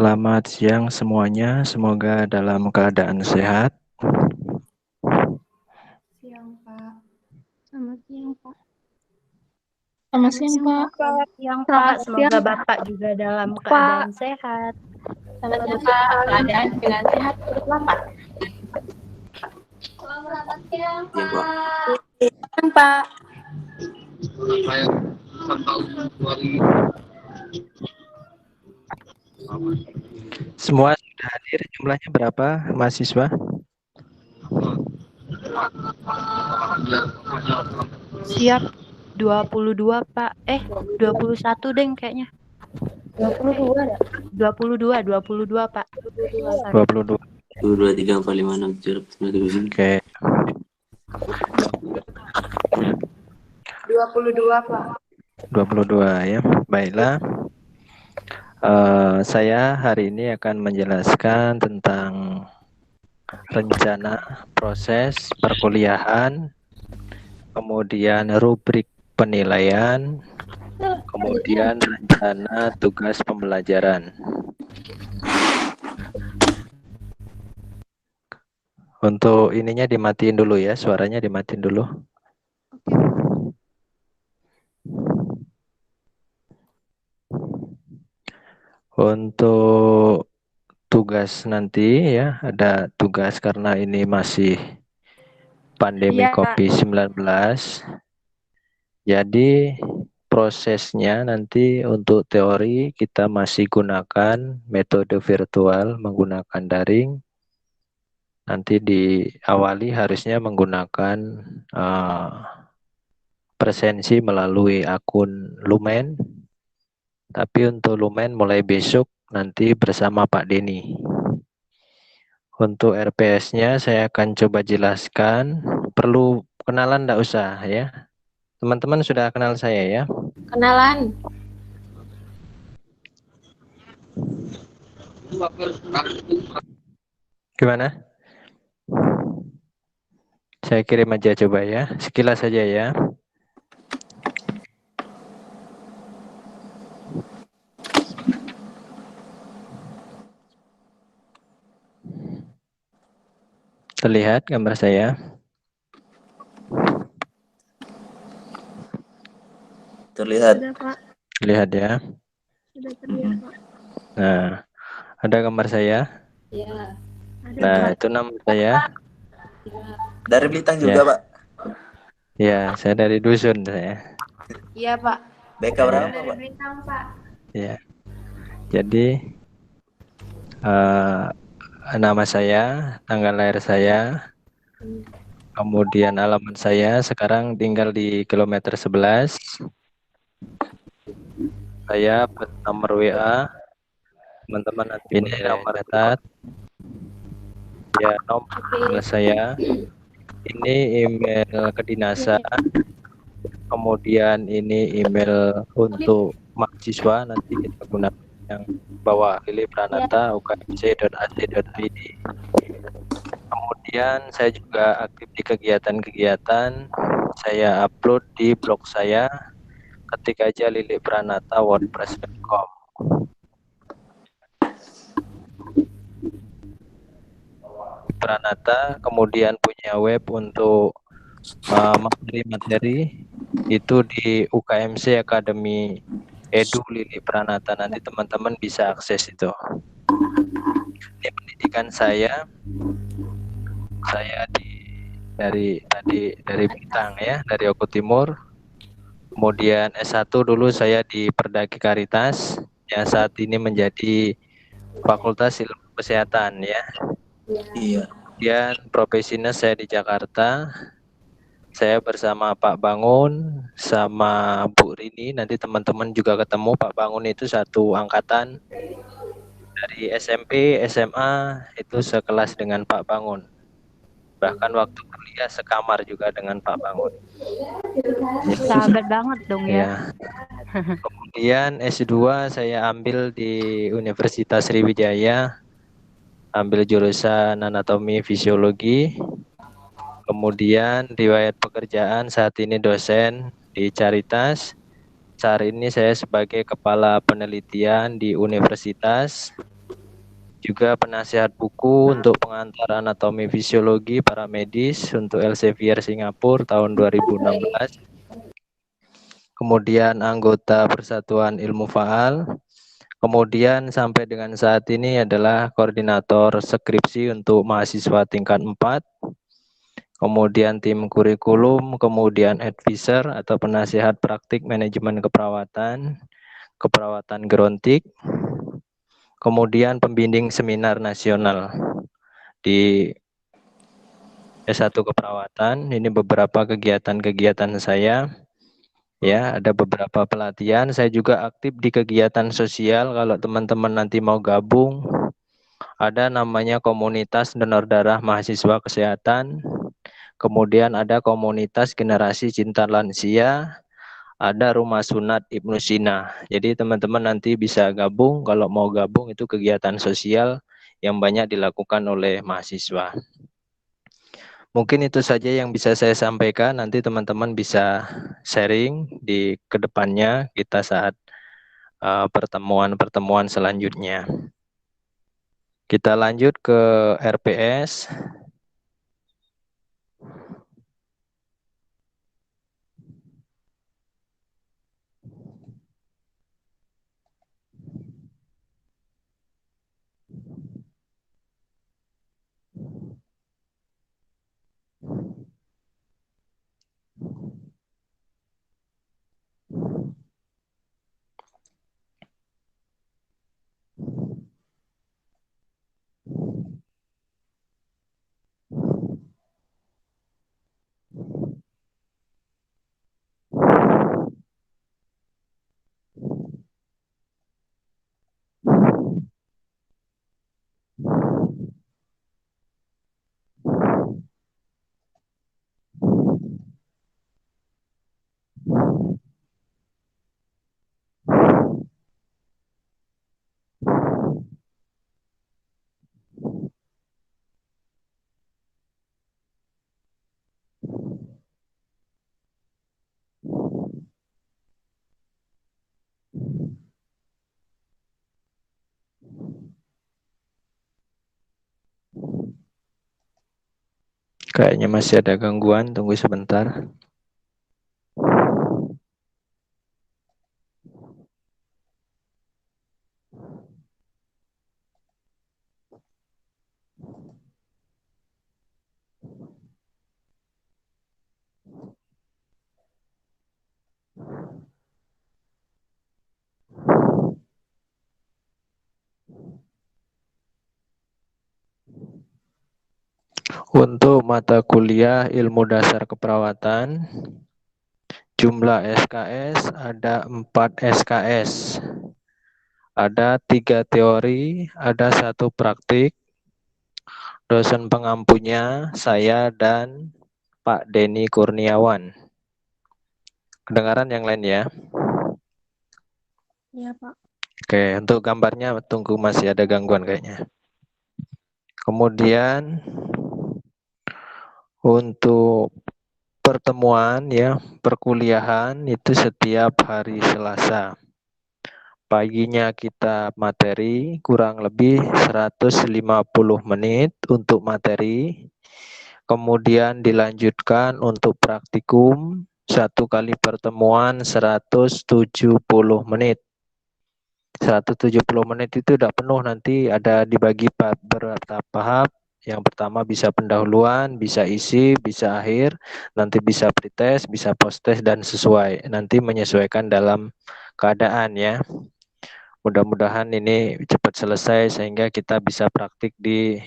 Selamat siang semuanya, semoga dalam keadaan sehat. Siang, Pak. Selamat siang, Pak. Selamat siang, Pak. Selamat siang, Pak. Selamat Semoga siang, Bapak juga dalam Pak. keadaan sehat. Selamat siang, Pak. Keadaan dengan sehat terus Pak. Selamat siang, Pak. Siang, Pak. Semua sudah hadir, jumlahnya berapa mahasiswa? Siap 22, Pak. 21 deng kayaknya. 22 ada? 22, Pak. 22. 2, 3, 4, 5, 6, 7, 8, 9, 10. Oke. 22, Pak. 22 ya, baiklah. Saya hari ini akan menjelaskan tentang rencana proses perkuliahan, kemudian rubrik penilaian, kemudian rencana tugas pembelajaran. Untuk ininya dimatiin dulu ya, suaranya dimatiin dulu. Untuk tugas nanti ya, ada tugas karena ini masih pandemi COVID-19. Jadi prosesnya nanti untuk teori kita masih gunakan metode virtual menggunakan daring. Nanti diawali harusnya menggunakan presensi melalui akun Lumen. Tapi untuk Lumen mulai besok nanti bersama Pak Denny. Untuk RPS-nya saya akan coba jelaskan. Perlu kenalan enggak usah ya. Teman-teman sudah kenal saya ya? Kenalan. Gimana? Saya kirim aja coba ya. Sekilas saja ya. Terlihat gambar saya? Terlihat. Sudah, Pak. Lihat ya. Sudah terlihat, Pak. Nah, ada gambar saya? Ya. Nah, itu nama saya. Dari Blitar juga, Ya. Pak. Ya, saya dari dusun saya. Iya, Pak. BK berapa, Dari Pak? Bintang, Pak. Ya. Jadi nama saya, tanggal lahir saya, kemudian alamat saya sekarang tinggal di kilometer 11. Saya nomor WA, teman-teman nanti ini nomor catat. Ya, nomor email saya. Ini email kedinasan. Kemudian ini email untuk mahasiswa, nanti kita gunakan yang bawah Lili Pranata ukmc.ac.id. Kemudian saya juga aktif di kegiatan-kegiatan. Saya upload di blog saya, ketik aja Lili Pranata wordpress.com. Pranata kemudian punya web untuk materi-materi itu di UKMC Academy Edu Lili Pranata. Nanti teman-teman bisa akses itu. Ini pendidikan saya dari Bintang ya, dari Oku Timur. Kemudian S1 dulu saya di Perdaki Karitas yang saat ini menjadi Fakultas Ilmu Kesehatan ya. Iya. Kemudian profesinya saya di Jakarta. Saya bersama Pak Bangun sama Bu Rini. Nanti teman-teman juga ketemu. Pak Bangun itu satu angkatan dari SMP, SMA itu sekelas dengan Pak Bangun. Bahkan waktu kuliah sekamar juga dengan Pak Bangun. Sahabat banget dong ya. Ya. Kemudian S2 saya ambil di Universitas Sriwijaya, ambil jurusan anatomi fisiologi. Kemudian riwayat pekerjaan saat ini dosen di Caritas. Saat ini saya sebagai kepala penelitian di universitas. juga penasihat buku untuk pengantar anatomi fisiologi para medis untuk Elsevier Singapura tahun 2016. Kemudian anggota Persatuan Ilmu Faal. Kemudian sampai dengan saat ini adalah koordinator skripsi untuk mahasiswa tingkat 4. Kemudian tim kurikulum, kemudian advisor atau penasihat praktik manajemen keperawatan gerontik, kemudian pembimbing seminar nasional di S1 keperawatan. Ini beberapa kegiatan-kegiatan saya. Ya, ada beberapa pelatihan. Saya juga aktif di kegiatan sosial. Kalau teman-teman nanti mau gabung, ada namanya komunitas donor darah mahasiswa kesehatan. Kemudian ada komunitas generasi cinta lansia, ada rumah sunat Ibnu Sina. Jadi teman-teman nanti bisa gabung, kalau mau gabung itu kegiatan sosial yang banyak dilakukan oleh mahasiswa. Mungkin itu saja yang bisa saya sampaikan, nanti teman-teman bisa sharing di kedepannya kita saat pertemuan-pertemuan selanjutnya. Kita lanjut ke RPS. Kayaknya masih ada gangguan, tunggu sebentar. Untuk mata kuliah ilmu dasar keperawatan, jumlah SKS ada 4 SKS. Ada 3 teori, ada 1 praktik. Dosen pengampunya saya dan Pak Denny Kurniawan. Kedengaran yang lain ya? Iya, Pak. Oke, untuk gambarnya tunggu masih ada gangguan kayaknya. Kemudian untuk pertemuan ya, perkuliahan itu setiap hari Selasa. Paginya kita materi kurang lebih 150 menit untuk materi. Kemudian dilanjutkan untuk praktikum 1 kali pertemuan 170 menit. 170 menit itu udah penuh, nanti ada dibagi bertahap. Yang pertama bisa pendahuluan, bisa isi, bisa akhir, nanti bisa pretest, bisa posttest dan sesuai. Nanti menyesuaikan dalam keadaan ya. Mudah-mudahan ini cepat selesai sehingga kita bisa praktik di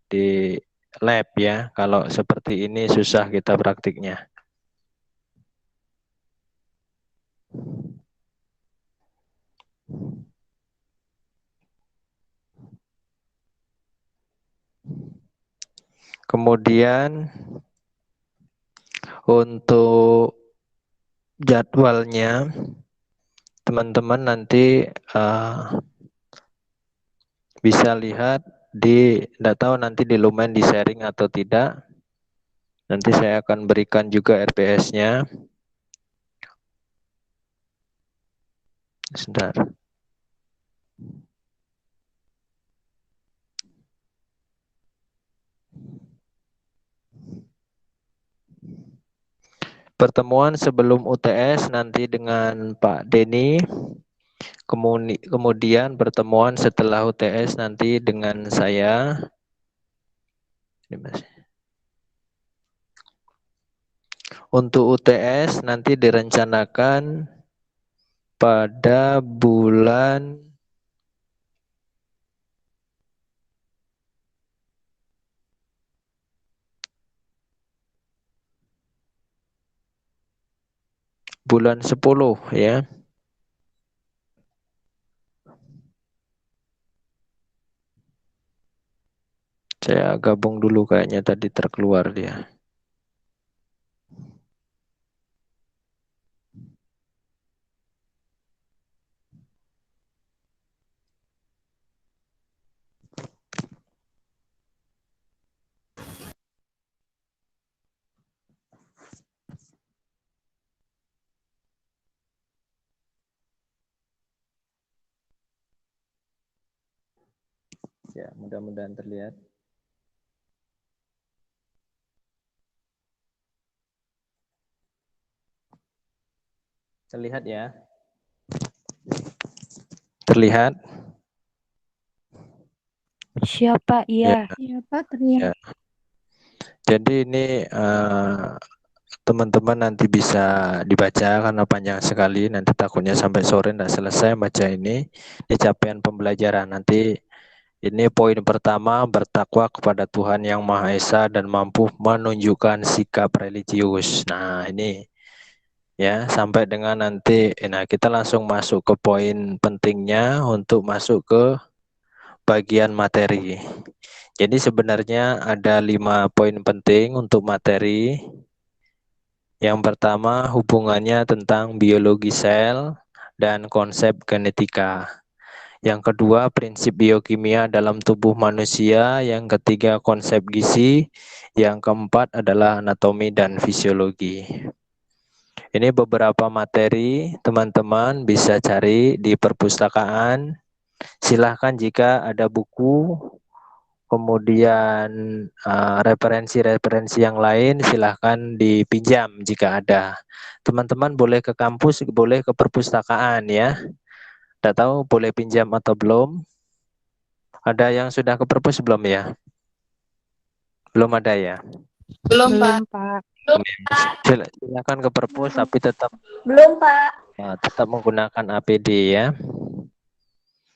di lab ya. Kalau seperti ini susah kita praktiknya. Kemudian untuk jadwalnya teman-teman nanti bisa lihat tidak tahu nanti di Lumen di sharing atau tidak. Nanti saya akan berikan juga RPS-nya. Sebentar. Pertemuan sebelum UTS nanti dengan Pak Denny. Kemudian pertemuan setelah UTS nanti dengan saya. Untuk UTS nanti direncanakan pada bulan bulan 10 ya. Saya gabung dulu kayaknya tadi terkeluar dia. Ya, mudah-mudahan terlihat. Terlihat ya? Terlihat? Siapa? Iya. Iya Pak, terlihat. Ya. Jadi ini teman-teman nanti bisa dibaca karena panjang sekali. Nanti takutnya sampai sore tidak selesai baca ini. Ini capaian pembelajaran. Nanti ini poin pertama, bertakwa kepada Tuhan Yang Maha Esa dan mampu menunjukkan sikap religius. Nah ini ya sampai dengan nanti. Nah kita langsung masuk ke poin pentingnya untuk masuk ke bagian materi. Jadi sebenarnya ada 5 poin penting untuk materi. Yang pertama hubungannya tentang biologi sel dan konsep genetika. Yang kedua prinsip biokimia dalam tubuh manusia. Yang ketiga konsep gizi. Yang keempat adalah anatomi dan fisiologi. Ini beberapa materi teman-teman bisa cari di perpustakaan. Silahkan jika ada buku, kemudian referensi-referensi yang lain silahkan dipinjam jika ada. Teman-teman boleh ke kampus, boleh ke perpustakaan ya. Tidak tahu boleh pinjam atau belum. Ada yang sudah ke perpus belum ya? Belum ada ya? Belum Pak. Belum, Pak. Silakan ke perpus tapi tetap Belum Pak. tetap menggunakan APD ya.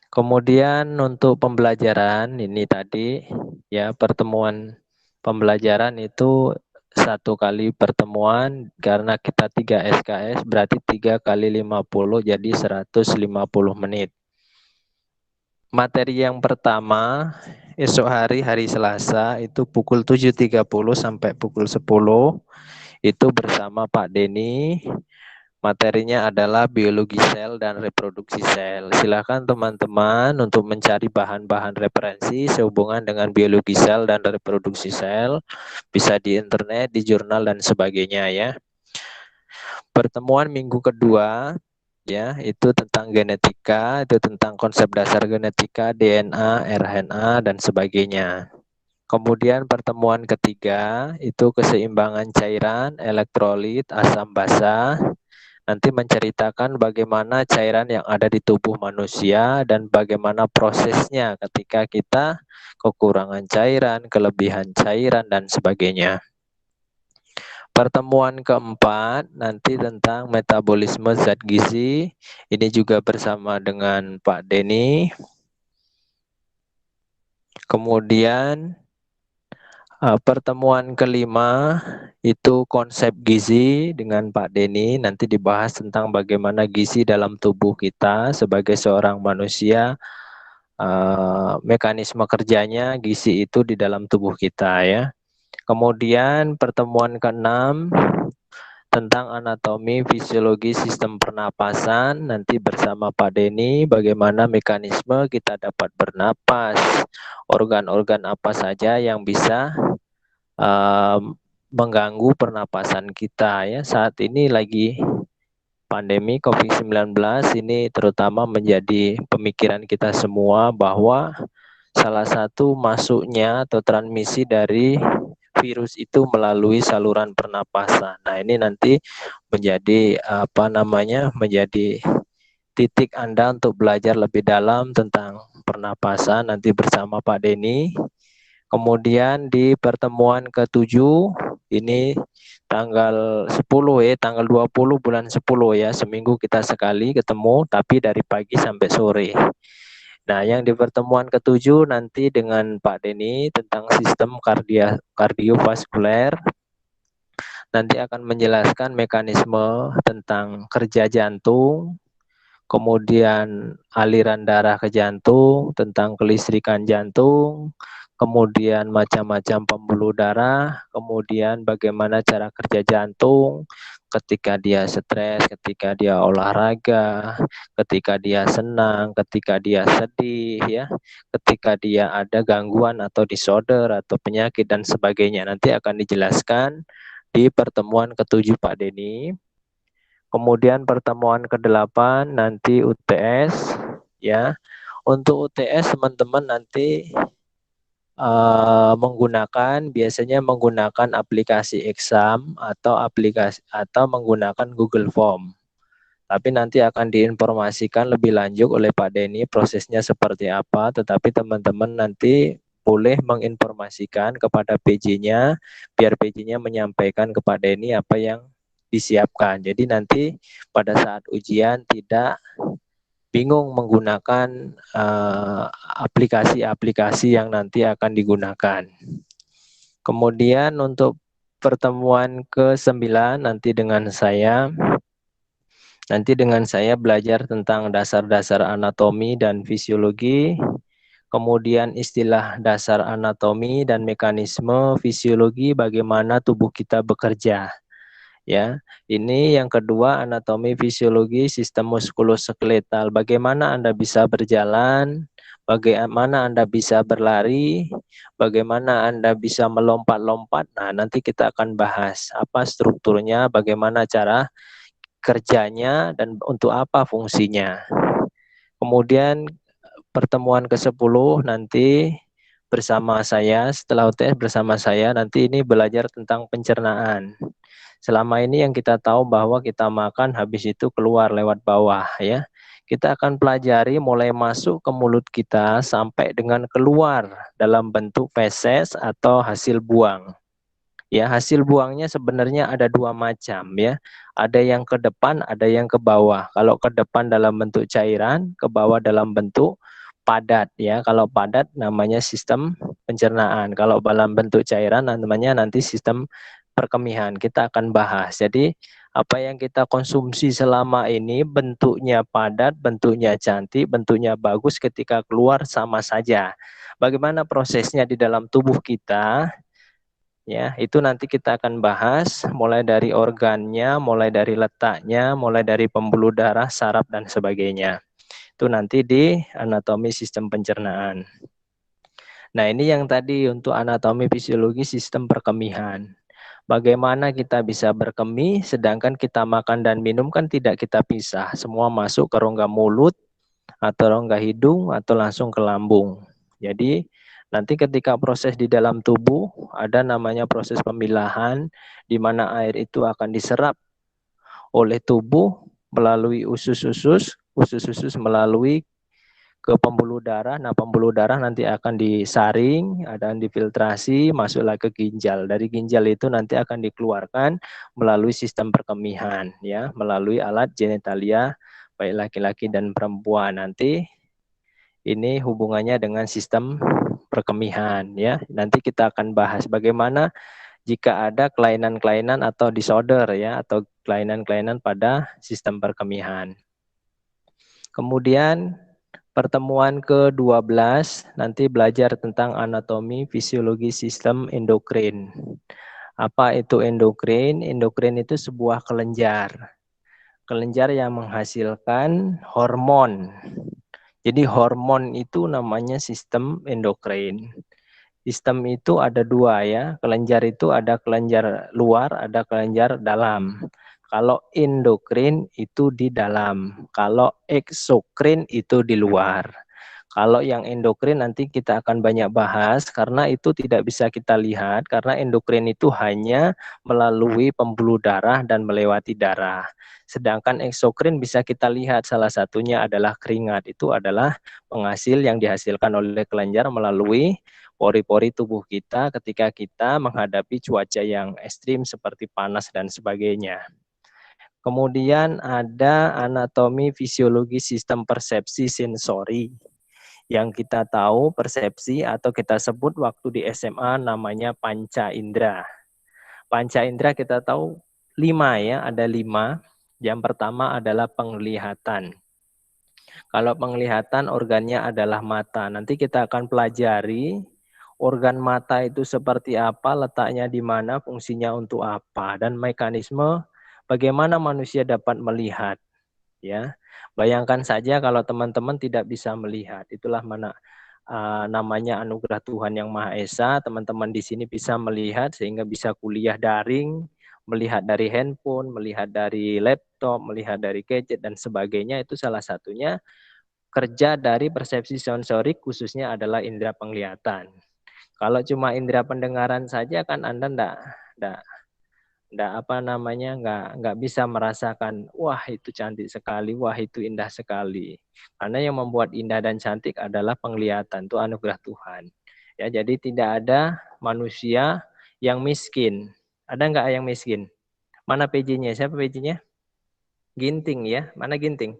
Kemudian untuk pembelajaran ini tadi ya pertemuan pembelajaran itu 1 kali pertemuan karena kita 3 SKS berarti 3 kali 50 jadi 150 menit. Materi yang pertama esok hari Selasa itu pukul 7.30 sampai pukul 10 itu bersama Pak Denny. Materinya adalah biologi sel dan reproduksi sel. Silakan teman-teman untuk mencari bahan-bahan referensi sehubungan dengan biologi sel dan reproduksi sel. Bisa di internet, di jurnal dan sebagainya ya. Pertemuan minggu kedua ya, itu tentang genetika, itu tentang konsep dasar genetika, DNA, RNA dan sebagainya. Kemudian pertemuan ketiga itu keseimbangan cairan, elektrolit, asam basa. Nanti menceritakan bagaimana cairan yang ada di tubuh manusia dan bagaimana prosesnya ketika kita kekurangan cairan, kelebihan cairan, dan sebagainya. Pertemuan keempat nanti tentang metabolisme zat gizi. Ini juga bersama dengan Pak Denny. Kemudian pertemuan kelima itu konsep gizi dengan Pak Denny. Nanti dibahas tentang bagaimana gizi dalam tubuh kita sebagai seorang manusia, mekanisme kerjanya gizi itu di dalam tubuh kita ya. Kemudian pertemuan keenam tentang anatomi fisiologi sistem pernapasan nanti bersama Pak Denny bagaimana mekanisme kita dapat bernapas, organ-organ apa saja yang bisa mengganggu pernapasan kita ya. Saat ini lagi pandemi COVID-19 ini terutama menjadi pemikiran kita semua bahwa salah satu masuknya atau transmisi dari virus itu melalui saluran pernapasan. Nah, ini nanti menjadi menjadi titik Anda untuk belajar lebih dalam tentang pernapasan nanti bersama Pak Denny. Kemudian di pertemuan ke-7 ini tanggal 10 tanggal 20 bulan 10 ya, seminggu kita sekali ketemu tapi dari pagi sampai sore. Nah, yang di pertemuan ke-7 nanti dengan Pak Denny tentang sistem kardiovaskuler nanti akan menjelaskan mekanisme tentang kerja jantung, kemudian aliran darah ke jantung, tentang kelistrikan jantung, kemudian macam-macam pembuluh darah, kemudian bagaimana cara kerja jantung ketika dia stres, ketika dia olahraga, ketika dia senang, ketika dia sedih, ya, ketika dia ada gangguan atau disorder atau penyakit dan sebagainya. Nanti akan dijelaskan di pertemuan ke-7 Pak Denny. Kemudian pertemuan ke-8 nanti UTS, ya. Untuk UTS teman-teman nanti biasanya menggunakan aplikasi exam atau menggunakan Google Form. Tapi nanti akan diinformasikan lebih lanjut oleh Pak Denny prosesnya seperti apa, tetapi teman-teman nanti boleh menginformasikan kepada PJ-nya biar PJ-nya menyampaikan ke Pak Denny apa yang disiapkan. Jadi nanti pada saat ujian tidak bingung menggunakan aplikasi-aplikasi yang nanti akan digunakan. Kemudian untuk pertemuan ke-9 nanti dengan saya belajar tentang dasar-dasar anatomi dan fisiologi, kemudian istilah dasar anatomi dan mekanisme fisiologi bagaimana tubuh kita bekerja. Ya, ini yang kedua anatomi fisiologi sistem muskuloskeletal. Bagaimana Anda bisa berjalan, bagaimana Anda bisa berlari, bagaimana Anda bisa melompat-lompat. Nah, nanti kita akan bahas apa strukturnya, bagaimana cara kerjanya dan untuk apa fungsinya. Kemudian pertemuan ke-10 nanti bersama saya, setelah UTS bersama saya nanti ini belajar tentang pencernaan. Selama ini yang kita tahu bahwa kita makan habis itu keluar lewat bawah ya. Kita akan pelajari mulai masuk ke mulut kita sampai dengan keluar dalam bentuk feses atau hasil buang. Ya, hasil buangnya sebenarnya ada dua macam ya. Ada yang ke depan, ada yang ke bawah. Kalau ke depan dalam bentuk cairan, ke bawah dalam bentuk padat ya. Kalau padat namanya sistem pencernaan. Kalau dalam bentuk cairan namanya nanti sistem perkemihan. Kita akan bahas. Jadi apa yang kita konsumsi selama ini bentuknya padat, bentuknya cantik, bentuknya bagus, ketika keluar sama saja. Bagaimana prosesnya di dalam tubuh kita? Ya, itu nanti kita akan bahas mulai dari organnya, mulai dari letaknya, mulai dari pembuluh darah, saraf dan sebagainya. Itu nanti di anatomi sistem pencernaan. Nah, ini yang tadi untuk anatomi fisiologi sistem perkemihan. Bagaimana kita bisa berkemih sedangkan kita makan dan minum kan tidak kita pisah, semua masuk ke rongga mulut atau rongga hidung atau langsung ke lambung. Jadi nanti ketika proses di dalam tubuh ada namanya proses pemilahan di mana air itu akan diserap oleh tubuh melalui usus-usus melalui ke pembuluh darah. Nah, pembuluh darah nanti akan disaring, ada difiltrasi, masuklah ke ginjal. Dari ginjal itu nanti akan dikeluarkan melalui sistem perkemihan ya, melalui alat genitalia baik laki-laki dan perempuan. Nanti ini hubungannya dengan sistem perkemihan ya. Nanti kita akan bahas bagaimana jika ada kelainan-kelainan atau disorder ya, atau kelainan-kelainan pada sistem perkemihan. Kemudian pertemuan ke-12 nanti belajar tentang anatomi fisiologi sistem endokrin. Apa itu endokrin? Endokrin itu sebuah kelenjar. Kelenjar yang menghasilkan hormon. Jadi hormon itu namanya sistem endokrin. Sistem itu ada dua ya. Kelenjar itu ada kelenjar luar, ada kelenjar dalam. Kalau endokrin itu di dalam, kalau eksokrin itu di luar. Kalau yang endokrin nanti kita akan banyak bahas karena itu tidak bisa kita lihat karena endokrin itu hanya melalui pembuluh darah dan melewati darah. Sedangkan eksokrin bisa kita lihat, salah satunya adalah keringat. Itu adalah penghasil yang dihasilkan oleh kelenjar melalui pori-pori tubuh kita ketika kita menghadapi cuaca yang ekstrim seperti panas dan sebagainya. Kemudian ada anatomi fisiologi sistem persepsi sensori. Yang kita tahu persepsi atau kita sebut waktu di SMA namanya panca indera. Panca indera kita tahu 5 ya, ada 5. Yang pertama adalah penglihatan. Kalau penglihatan organnya adalah mata. Nanti kita akan pelajari organ mata itu seperti apa, letaknya di mana, fungsinya untuk apa, dan mekanisme bagaimana manusia dapat melihat. Ya, bayangkan saja kalau teman-teman tidak bisa melihat, itulah namanya anugerah Tuhan yang Maha Esa. Teman-teman di sini bisa melihat sehingga bisa kuliah daring, melihat dari handphone, melihat dari laptop, melihat dari gadget dan sebagainya. Itu salah satunya kerja dari persepsi sensorik, khususnya adalah indera penglihatan. Kalau cuma indera pendengaran saja kan Anda nggak bisa merasakan wah itu cantik sekali, wah itu indah sekali. Karena yang membuat indah dan cantik adalah penglihatan, itu anugerah Tuhan. Ya, jadi tidak ada manusia yang miskin. Ada nggak yang miskin? Mana PJ-nya? Siapa PJ-nya? Ginting ya. Mana Ginting?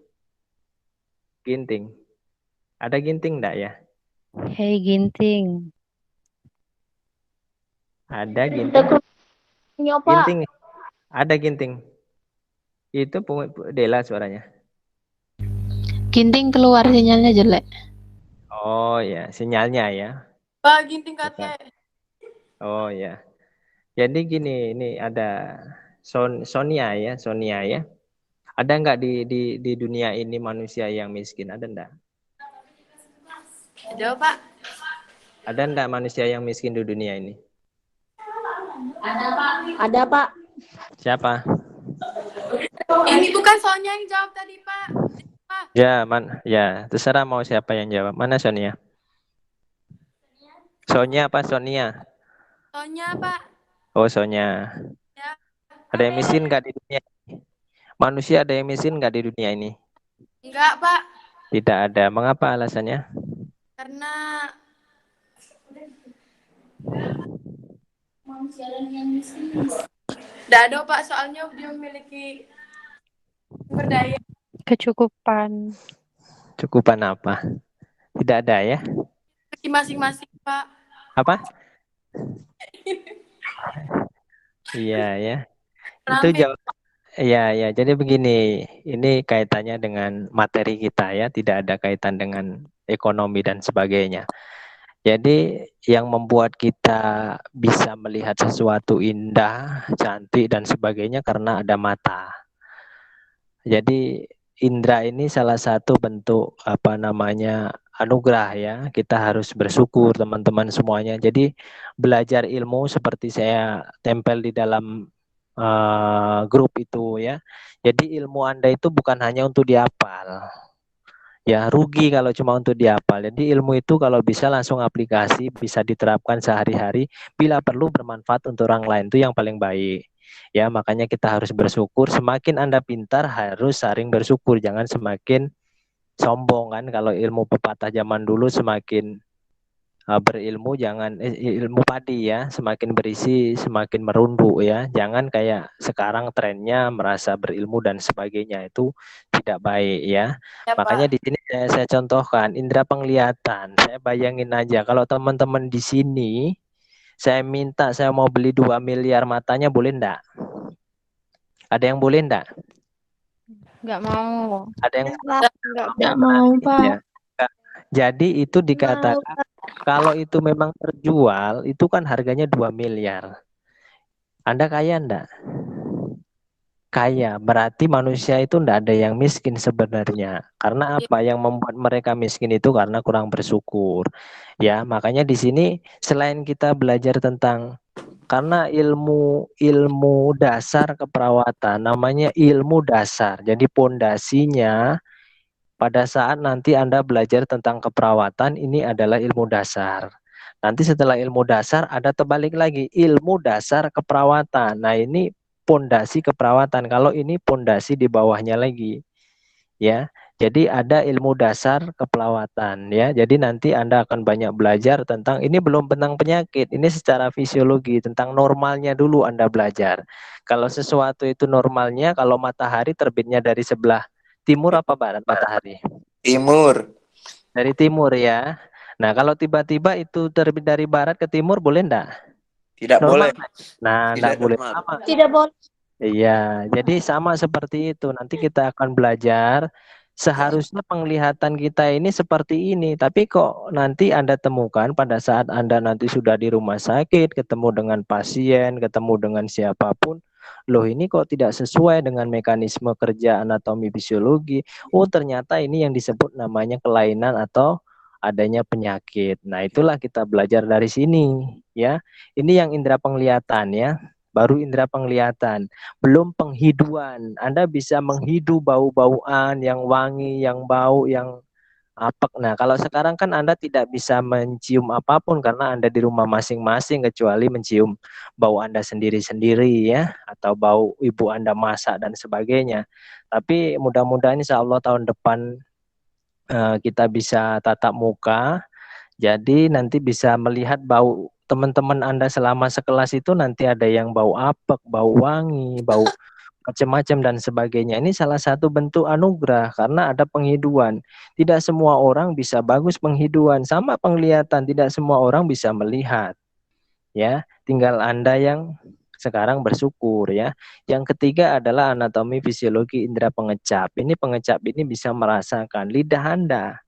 Ginting. Ada Ginting enggak ya? Hei Ginting. Ada Ginting. Ginting. Ada Ginting. Itu Dela suaranya. Ginting keluar sinyalnya jelek. Oh ya, sinyalnya ya. Pak Ginting kakek. Oh ya. Jadi gini, ini ada Sonia ya, Sonia ya. Ada nggak di dunia ini manusia yang miskin? Ada enggak? Ada Pak. Ada enggak manusia yang miskin di dunia ini? Ada Pak. Ada Pak. Siapa? Ini bukan Sonya yang jawab tadi Pak. Ya, ya, terserah mau siapa yang jawab. Mana Sonia? Sonia apa Sonia? Sonya Pak. Oh, Sonia. Ya. Ada yang miskin nggak di dunia? Manusia ada yang miskin nggak di dunia ini? Enggak Pak. Tidak ada. Mengapa alasannya? Karena manusia yang miskin. Tidak ada Pak, soalnya dia memiliki berdaya. Kecukupan. Cukupan apa? Tidak ada ya? Masing-masing Pak. Apa? Iya ya. Itu jawab. Ya, ya. Jadi begini, ini kaitannya dengan materi kita ya, tidak ada kaitan dengan ekonomi dan sebagainya. Jadi yang membuat kita bisa melihat sesuatu indah, cantik dan sebagainya karena ada mata. Jadi indera ini salah satu bentuk anugerah ya. Kita harus bersyukur teman-teman semuanya. Jadi belajar ilmu seperti saya tempel di dalam grup itu ya. Jadi ilmu Anda itu bukan hanya untuk dihafal. Ya, rugi kalau cuma untuk dihafal. Jadi ilmu itu kalau bisa langsung aplikasi, bisa diterapkan sehari-hari, bila perlu bermanfaat untuk orang lain, itu yang paling baik. Ya, makanya kita harus bersyukur. Semakin Anda pintar harus saling bersyukur, jangan semakin sombong kan. Kalau ilmu pepatah zaman dulu semakin berilmu jangan ilmu padi ya, semakin berisi semakin merunduk ya. Jangan kayak sekarang trennya merasa berilmu dan sebagainya, itu tidak baik ya. Makanya di sini saya contohkan indera penglihatan. Saya bayangin aja kalau teman-teman di sini saya minta saya mau beli 2 miliar matanya, boleh enggak? Ada yang boleh enggak? Enggak mau. Ada yang Enggak mau Pak. ya. Jadi itu dikatakan kalau itu memang terjual, itu kan harganya 2 miliar. Anda kaya enggak? Kaya. Berarti manusia itu enggak ada yang miskin sebenarnya. Karena apa? Yang membuat mereka miskin itu karena kurang bersyukur. Ya, makanya di sini selain kita belajar tentang Karena ilmu dasar keperawatan namanya ilmu dasar. Jadi pondasinya pada saat nanti Anda belajar tentang keperawatan ini adalah ilmu dasar. Nanti setelah ilmu dasar ada terbalik lagi ilmu dasar keperawatan. Nah, ini pondasi keperawatan. Kalau ini pondasi di bawahnya lagi. Ya. Jadi ada ilmu dasar keperawatan ya. Jadi nanti Anda akan banyak belajar tentang ini belum tentang penyakit. Ini secara fisiologi tentang normalnya dulu Anda belajar. Kalau sesuatu itu normalnya, kalau matahari terbitnya dari sebelah timur apa barat matahari? Timur. Dari timur ya. Nah, kalau tiba-tiba itu terbit dari barat ke timur boleh enggak? Tidak boleh. Normal nggak? Nah, Tidak enggak boleh normal. sama. Tidak boleh. Iya, jadi sama seperti itu. Nanti kita akan belajar seharusnya penglihatan kita ini seperti ini, tapi kok nanti Anda temukan pada saat Anda nanti sudah di rumah sakit, ketemu dengan pasien, ketemu dengan siapapun, loh ini kok tidak sesuai dengan mekanisme kerja anatomi fisiologi. Oh, ternyata ini yang disebut namanya kelainan atau adanya penyakit. Nah, itulah kita belajar dari sini, ya. Ini yang indera penglihatan ya, baru indera penglihatan. Belum penghiduan. Anda bisa menghidu bau-bauan yang wangi, yang bau, yang apek. Nah, kalau sekarang kan Anda tidak bisa mencium apapun karena Anda di rumah masing-masing kecuali mencium bau Anda sendiri-sendiri ya, atau bau ibu Anda masak dan sebagainya. Tapi mudah-mudahan insya Allah tahun depan kita bisa tatap muka. Jadi nanti bisa melihat bau teman-teman Anda selama sekelas itu nanti ada yang bau apek, bau wangi, bau macam-macam dan sebagainya. Ini salah satu bentuk anugerah karena ada penghiduan. Tidak semua orang bisa bagus penghiduan, sama penglihatan, tidak semua orang bisa melihat. Ya, tinggal Anda yang sekarang bersyukur ya. Yang ketiga adalah anatomi fisiologi indera pengecap. Ini pengecap ini bisa merasakan lidah Anda.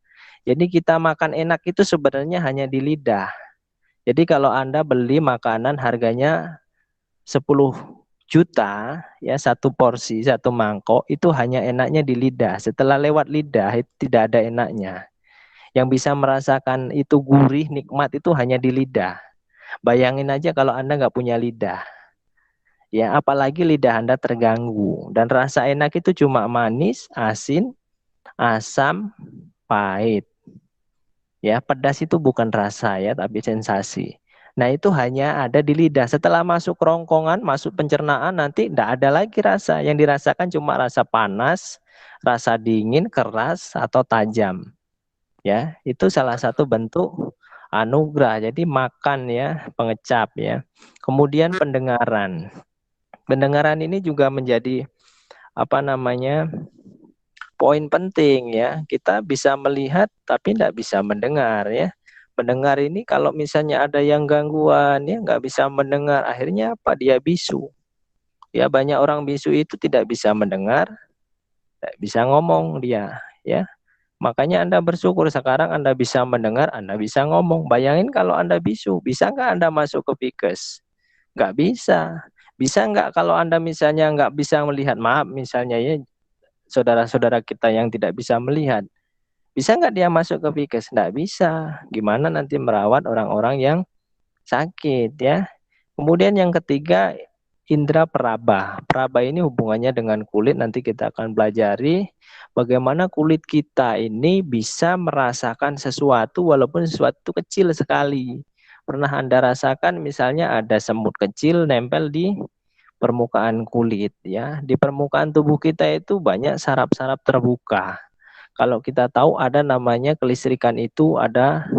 Jadi kita makan enak itu sebenarnya hanya di lidah. Jadi kalau Anda beli makanan harganya 10 juta ya, satu porsi, satu mangkok itu hanya enaknya di lidah. Setelah lewat lidah itu tidak ada enaknya. Yang bisa merasakan itu gurih, nikmat itu hanya di lidah. Bayangin aja kalau Anda nggak punya lidah. Ya, apalagi lidah Anda terganggu. Dan rasa enak itu cuma manis, asin, asam, pahit. Ya, pedas itu bukan rasa ya, tapi sensasi. Nah, itu hanya ada di lidah. Setelah masuk kerongkongan, masuk pencernaan, nanti tidak ada lagi rasa. Yang dirasakan cuma rasa panas, rasa dingin, keras, atau tajam. Ya, itu salah satu bentuk anugerah. Jadi makan ya, pengecap ya. Kemudian pendengaran. Pendengaran ini juga menjadi apa namanya? Poin penting ya, kita bisa melihat tapi tidak bisa mendengar ya. Mendengar ini kalau misalnya ada yang gangguan ya nggak bisa mendengar, akhirnya apa? Dia bisu. Ya banyak orang bisu itu tidak bisa mendengar, tidak bisa ngomong dia ya. Makanya Anda bersyukur sekarang Anda bisa mendengar, Anda bisa ngomong. Bayangin kalau Anda bisu, bisa nggak Anda masuk ke Pikes? Nggak bisa. Bisa nggak kalau Anda misalnya nggak bisa melihat, maaf misalnya ya, saudara-saudara kita yang tidak bisa melihat, bisa nggak dia masuk ke Pikes? Nggak bisa. Gimana nanti merawat orang-orang yang sakit ya. Kemudian yang ketiga, indera peraba. Peraba ini hubungannya dengan kulit. Nanti kita akan pelajari bagaimana kulit kita ini bisa merasakan sesuatu walaupun sesuatu kecil sekali. Pernah Anda rasakan misalnya ada semut kecil nempel di permukaan kulit ya. Di permukaan tubuh kita itu banyak saraf-saraf terbuka. Kalau kita tahu ada namanya kelistrikan itu ada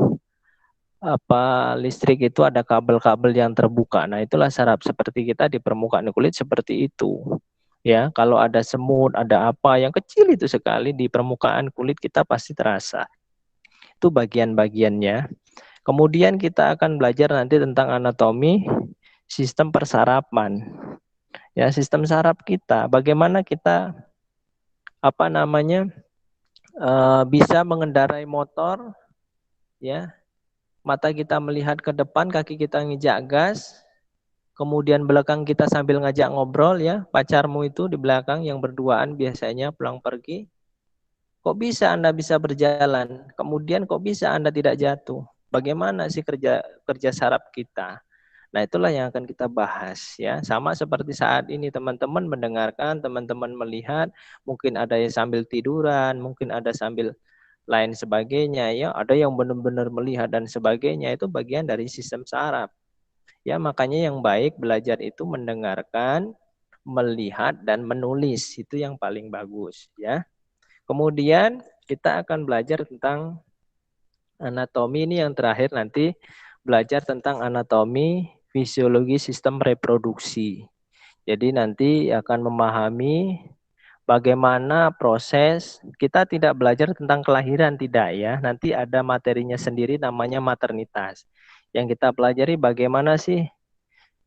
listrik itu ada kabel-kabel yang terbuka. Nah, itulah saraf seperti kita di permukaan kulit seperti itu. Ya, kalau ada semut, ada apa yang kecil itu sekali di permukaan kulit kita pasti terasa. Itu bagian-bagiannya. Kemudian kita akan belajar nanti tentang anatomi sistem persarapan. Ya, sistem saraf kita, bagaimana kita bisa mengendarai motor ya. Mata kita melihat ke depan, kaki kita ngejak gas, kemudian belakang kita sambil ngajak ngobrol ya, pacarmu itu di belakang yang berduaan biasanya pulang pergi. Kok bisa Anda bisa berjalan? Kemudian kok bisa Anda tidak jatuh? Bagaimana sih kerja saraf kita? Nah, itulah yang akan kita bahas ya. Sama seperti saat ini teman-teman mendengarkan, teman-teman melihat, mungkin ada yang sambil tiduran, mungkin ada sambil lain sebagainya ya. Ada yang benar-benar melihat dan sebagainya, itu bagian dari sistem saraf. Ya, makanya yang baik belajar itu mendengarkan, melihat dan menulis. Itu yang paling bagus ya. Kemudian kita akan belajar tentang anatomi, ini yang terakhir nanti belajar tentang anatomi fisiologi sistem reproduksi. Jadi nanti akan memahami bagaimana proses, kita tidak belajar tentang kelahiran, tidak ya. Nanti ada materinya sendiri namanya maternitas. Yang kita pelajari bagaimana sih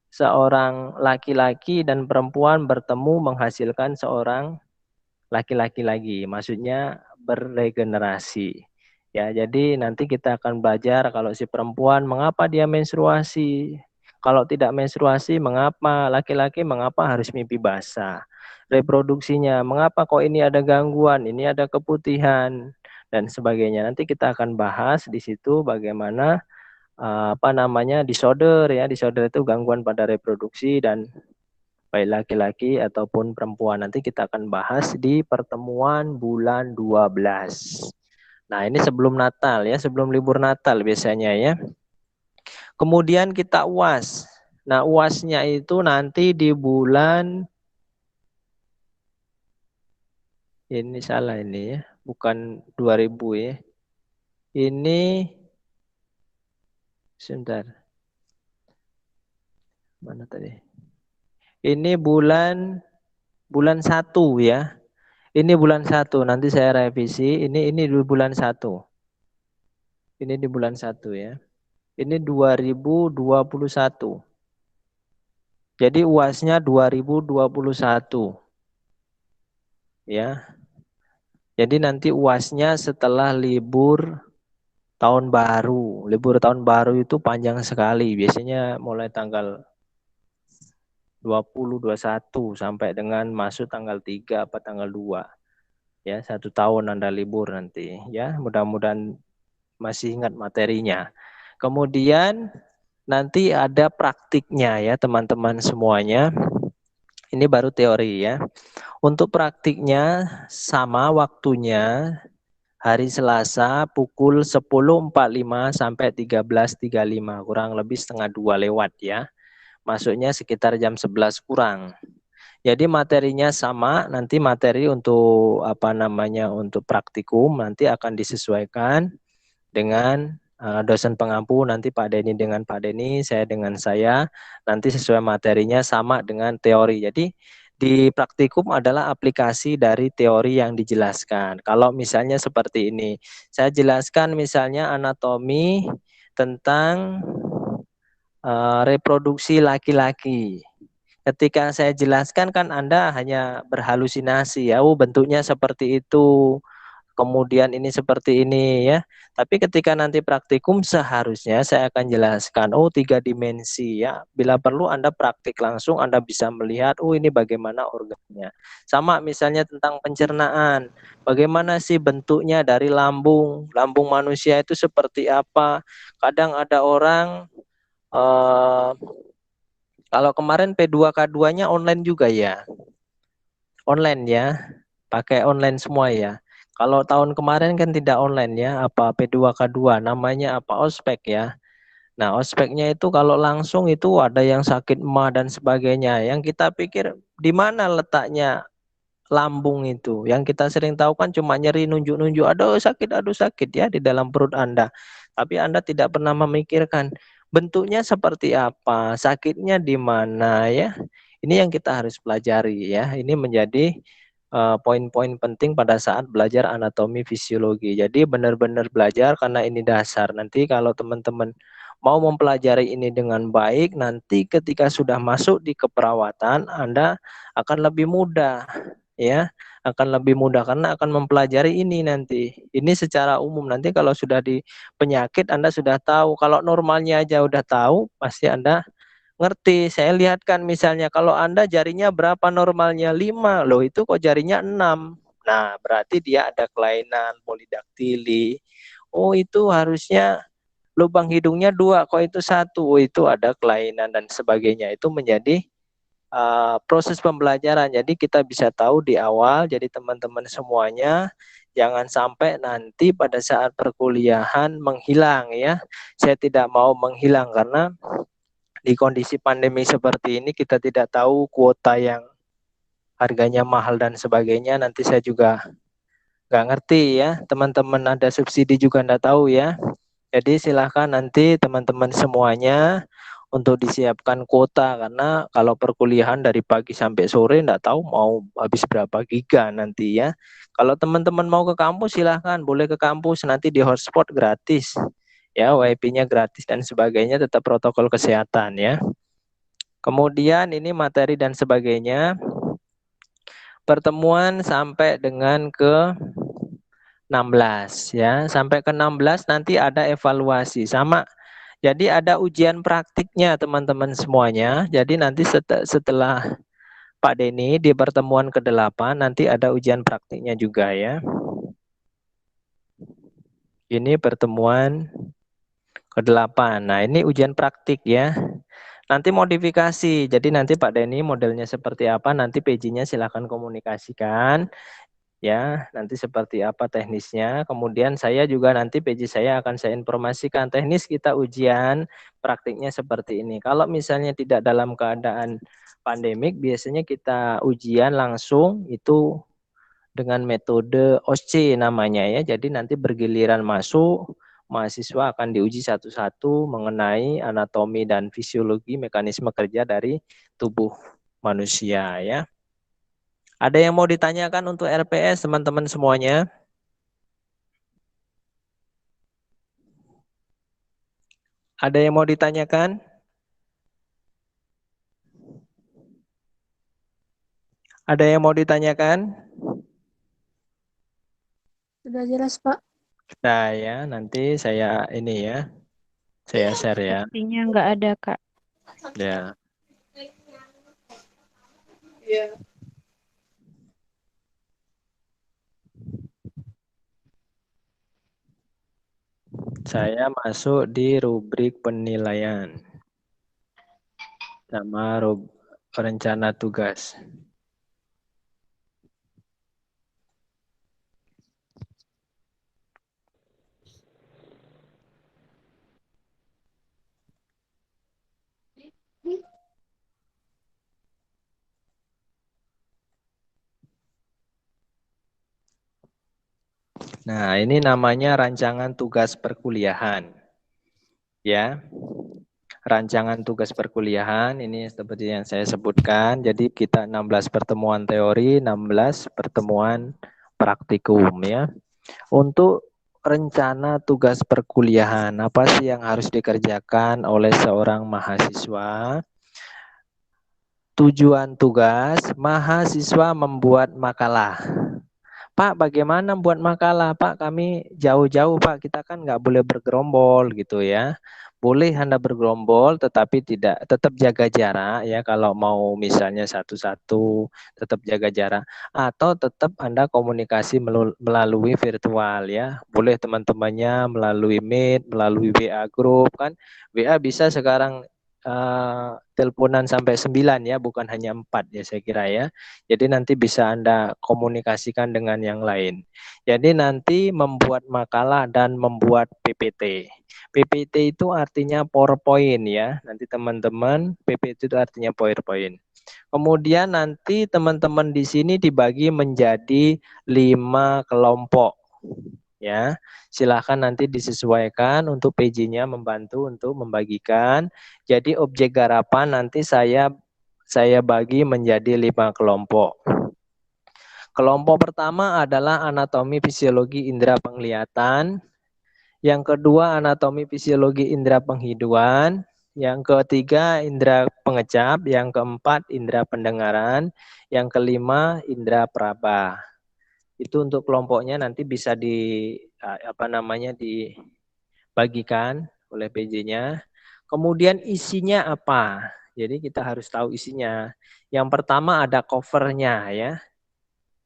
seorang laki-laki dan perempuan bertemu menghasilkan seorang laki-laki lagi, maksudnya beregenerasi. Ya, jadi nanti kita akan belajar kalau si perempuan mengapa dia menstruasi. Kalau tidak menstruasi mengapa, laki-laki mengapa harus mimpi basah. Reproduksinya, mengapa kok ini ada gangguan, ini ada keputihan dan sebagainya. Nanti kita akan bahas di situ bagaimana disorder ya. Disorder itu gangguan pada reproduksi dan baik laki-laki ataupun perempuan. Nanti kita akan bahas di pertemuan bulan 12. Nah, ini sebelum Natal ya, sebelum libur Natal biasanya ya. Kemudian kita UAS. Nah, UASnya itu nanti di bulan, ini salah ini ya, bukan 2000 ya. Ini sebentar. Mana tadi? Ini bulan 1 ya. Ini bulan 1, nanti saya revisi. Ini di bulan 1. Ini di bulan 1 ya. Ini 2021. Jadi UASnya 2021. Ya. Jadi nanti UASnya setelah libur tahun baru. Libur tahun baru itu panjang sekali. Biasanya mulai tanggal 20, 21 sampai dengan masuk tanggal 3 atau tanggal 2. Ya, 1 tahun Anda libur nanti ya. Mudah-mudahan masih ingat materinya. Kemudian nanti ada praktiknya ya teman-teman semuanya. Ini baru teori ya. Untuk praktiknya sama waktunya hari Selasa pukul 10.45 sampai 13.35, kurang lebih setengah 2 lewat ya. Masuknya sekitar jam 11 kurang. Jadi materinya sama, nanti materi untuk untuk praktikum nanti akan disesuaikan dengan dosen pengampu, nanti Pak Denny dengan Pak Denny, saya dengan saya, nanti sesuai materinya sama dengan teori. Jadi di praktikum adalah aplikasi dari teori yang dijelaskan. Kalau misalnya seperti ini, saya jelaskan misalnya anatomi tentang reproduksi laki-laki. Ketika saya jelaskan kan Anda hanya berhalusinasi ya, bentuknya seperti itu, kemudian ini seperti ini ya. Tapi ketika nanti praktikum seharusnya saya akan jelaskan, 3 dimensi ya. Bila perlu Anda praktik langsung, Anda bisa melihat, ini bagaimana organnya. Sama misalnya tentang pencernaan, bagaimana sih bentuknya dari lambung manusia itu seperti apa. Kadang ada orang kalau kemarin P2K2-nya online juga ya. Online ya. Pakai online semua ya. Kalau tahun kemarin kan tidak online ya. Apa P2K2 namanya apa ospek ya. Nah, ospeknya itu kalau langsung itu ada yang sakit emah dan sebagainya. Yang kita pikir di mana letaknya lambung itu. Yang kita sering tahu kan cuma nyeri nunjuk-nunjuk, aduh sakit ya di dalam perut Anda. Tapi Anda tidak pernah memikirkan bentuknya seperti apa, sakitnya di mana ya. Ini yang kita harus pelajari ya. Ini menjadi poin-poin penting pada saat belajar anatomi fisiologi. Jadi benar-benar belajar karena ini dasar. Nanti kalau teman-teman mau mempelajari ini dengan baik, nanti ketika sudah masuk di keperawatan, Anda akan lebih mudah ya, akan lebih mudah karena akan mempelajari ini nanti. Ini secara umum, nanti kalau sudah di penyakit Anda sudah tahu. Kalau normalnya aja udah tahu, pasti Anda ngerti. Saya lihatkan misalnya kalau Anda jarinya berapa normalnya, 5, loh itu kok jarinya 6. Nah, berarti dia ada kelainan polidaktili. Itu harusnya lubang hidungnya 2, kok itu 1? Itu ada kelainan dan sebagainya. Itu menjadi proses pembelajaran. Jadi kita bisa tahu di awal. Jadi teman-teman semuanya jangan sampai nanti pada saat perkuliahan menghilang ya. Saya tidak mau menghilang karena di kondisi pandemi seperti ini kita tidak tahu kuota yang harganya mahal dan sebagainya. Nanti saya juga nggak ngerti ya. Teman-teman ada subsidi juga nggak tahu ya. Jadi silahkan nanti teman-teman semuanya untuk disiapkan kuota karena kalau perkuliahan dari pagi sampai sore enggak tahu mau habis berapa giga nanti ya. Kalau teman-teman mau ke kampus silahkan boleh ke kampus, nanti di hotspot gratis ya, WiFi-nya gratis dan sebagainya, tetap protokol kesehatan ya. Kemudian ini materi dan sebagainya. Pertemuan sampai dengan ke 16 ya. Sampai ke 16 nanti ada evaluasi sama. Jadi ada ujian praktiknya teman-teman semuanya. Jadi nanti setelah Pak Denny di pertemuan ke-8 nanti ada ujian praktiknya juga ya. Ini pertemuan ke-8. Nah, ini ujian praktik ya. Nanti modifikasi. Jadi nanti Pak Denny modelnya seperti apa, nanti PJ-nya silakan komunikasikan. Ya, nanti seperti apa teknisnya. Kemudian saya juga nanti PJ saya akan saya informasikan teknis kita ujian, praktiknya seperti ini. Kalau misalnya tidak dalam keadaan pandemik, biasanya kita ujian langsung itu dengan metode OSCE namanya ya. Jadi nanti bergiliran masuk, mahasiswa akan diuji satu-satu mengenai anatomi dan fisiologi mekanisme kerja dari tubuh manusia ya. Ada yang mau ditanyakan untuk RPS teman-teman semuanya? Ada yang mau ditanyakan? Ada yang mau ditanyakan? Sudah jelas, Pak. Nah ya, nanti saya ini ya, saya share ya. Sepertinya nggak ada, Kak. Ya. Iya. Saya masuk di rubrik penilaian sama rencana tugas. Nah, ini namanya rancangan tugas perkuliahan. Ya. Rancangan tugas perkuliahan ini seperti yang saya sebutkan. Jadi kita 16 pertemuan teori, 16 pertemuan praktikum ya. Untuk rencana tugas perkuliahan, apa sih yang harus dikerjakan oleh seorang mahasiswa? Tujuan tugas, mahasiswa membuat makalah. Pak, bagaimana buat makalah? Pak, kami jauh-jauh, Pak. Kita kan nggak boleh bergerombol gitu ya. Boleh Anda bergerombol, tetapi tetap jaga jarak ya. Kalau mau misalnya satu-satu, tetap jaga jarak. Atau tetap Anda komunikasi melalui virtual ya. Boleh teman-temannya melalui Meet, melalui WA Group kan. WA bisa sekarang teleponan sampai 9 ya, bukan hanya 4 ya saya kira ya. Jadi nanti bisa Anda komunikasikan dengan yang lain. Jadi nanti membuat makalah dan membuat PPT. PPT itu artinya PowerPoint ya. Nanti teman-teman, PPT itu artinya PowerPoint. Kemudian nanti teman-teman di sini dibagi menjadi 5 kelompok. Ya, silahkan nanti disesuaikan untuk PJ-nya membantu untuk membagikan. Jadi objek garapan nanti saya bagi menjadi 5 kelompok. Kelompok pertama adalah anatomi fisiologi indera penglihatan. Yang kedua anatomi fisiologi indera penghidungan. Yang ketiga indera pengecap. Yang keempat indera pendengaran. Yang kelima indera peraba. Itu untuk kelompoknya nanti bisa dibagikan oleh PJ-nya. Kemudian isinya apa? Jadi kita harus tahu isinya. Yang pertama ada covernya ya.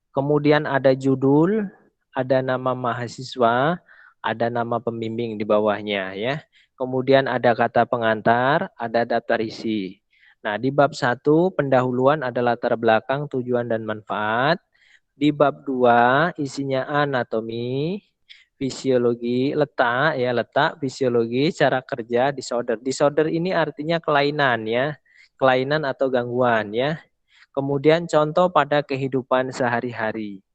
Kemudian ada judul, ada nama mahasiswa, ada nama pembimbing di bawahnya ya. Kemudian ada kata pengantar, ada daftar isi. Nah, di bab 1 pendahuluan ada latar belakang, tujuan dan manfaat. Di bab 2 isinya anatomi, fisiologi, letak, fisiologi, cara kerja, disorder. Disorder ini artinya kelainan ya. Kelainan atau gangguan ya. Kemudian contoh pada kehidupan sehari-hari.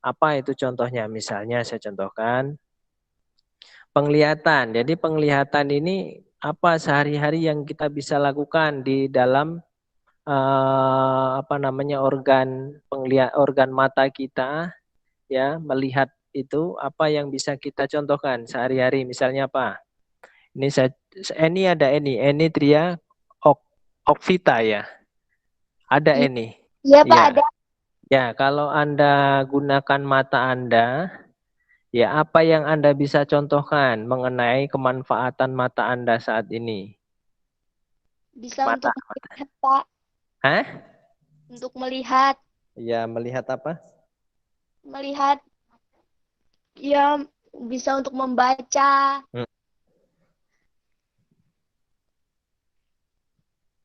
Apa itu contohnya? Misalnya saya contohkan penglihatan. Jadi penglihatan ini apa sehari-hari yang kita bisa lakukan di dalam organ mata kita ya, melihat itu apa yang bisa kita contohkan sehari-hari, misalnya apa? Ini Tria Okvita ya. Ada ini. Iya Pak, Ya. ada. Ya, kalau Anda gunakan mata Anda, ya apa yang Anda bisa contohkan mengenai kemanfaatan mata Anda saat ini? Bisa Mata. untuk melihat Pak. Hah? Untuk melihat. Ya, melihat apa? Melihat. Ya, bisa untuk membaca.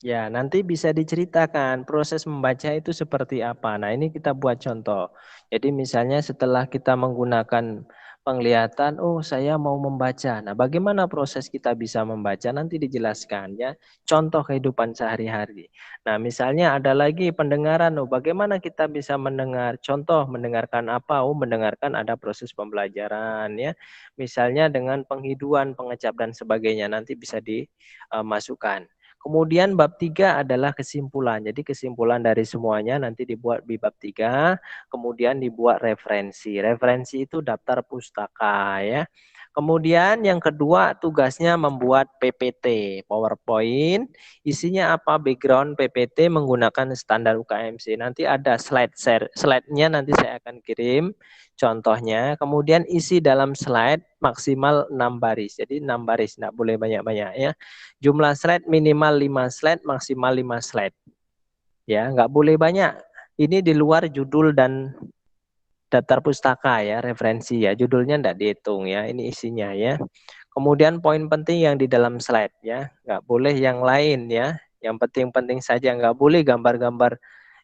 Ya, nanti bisa diceritakan proses membaca itu seperti apa. Nah, ini kita buat contoh. Jadi misalnya setelah kita menggunakan penglihatan, oh saya mau membaca. Nah, bagaimana proses kita bisa membaca? Nanti dijelaskan ya. Contoh kehidupan sehari-hari. Nah, misalnya ada lagi pendengaran. Oh, bagaimana kita bisa mendengar? Contoh mendengarkan apa? Oh, mendengarkan ada proses pembelajaran ya. Misalnya dengan penghiduan, pengecap dan sebagainya. Nanti bisa dimasukkan. Kemudian bab 3 adalah kesimpulan. Jadi kesimpulan dari semuanya nanti dibuat di bab 3, kemudian dibuat referensi. Referensi itu daftar pustaka ya. Kemudian yang kedua tugasnya membuat PPT, PowerPoint. Isinya apa? Background PPT menggunakan standar UKMC. Nanti ada slide-nya nanti saya akan kirim contohnya. Kemudian isi dalam slide maksimal 6 baris. Jadi 6 baris, tidak boleh banyak-banyak ya. Jumlah slide minimal 5 slide, maksimal 5 slide. Ya, nggak boleh banyak. Ini di luar judul dan daftar pustaka ya, referensi ya. Judulnya enggak dihitung ya, ini isinya ya. Kemudian poin penting yang di dalam slide ya, nggak boleh yang lain ya. Yang penting-penting saja, nggak boleh gambar-gambar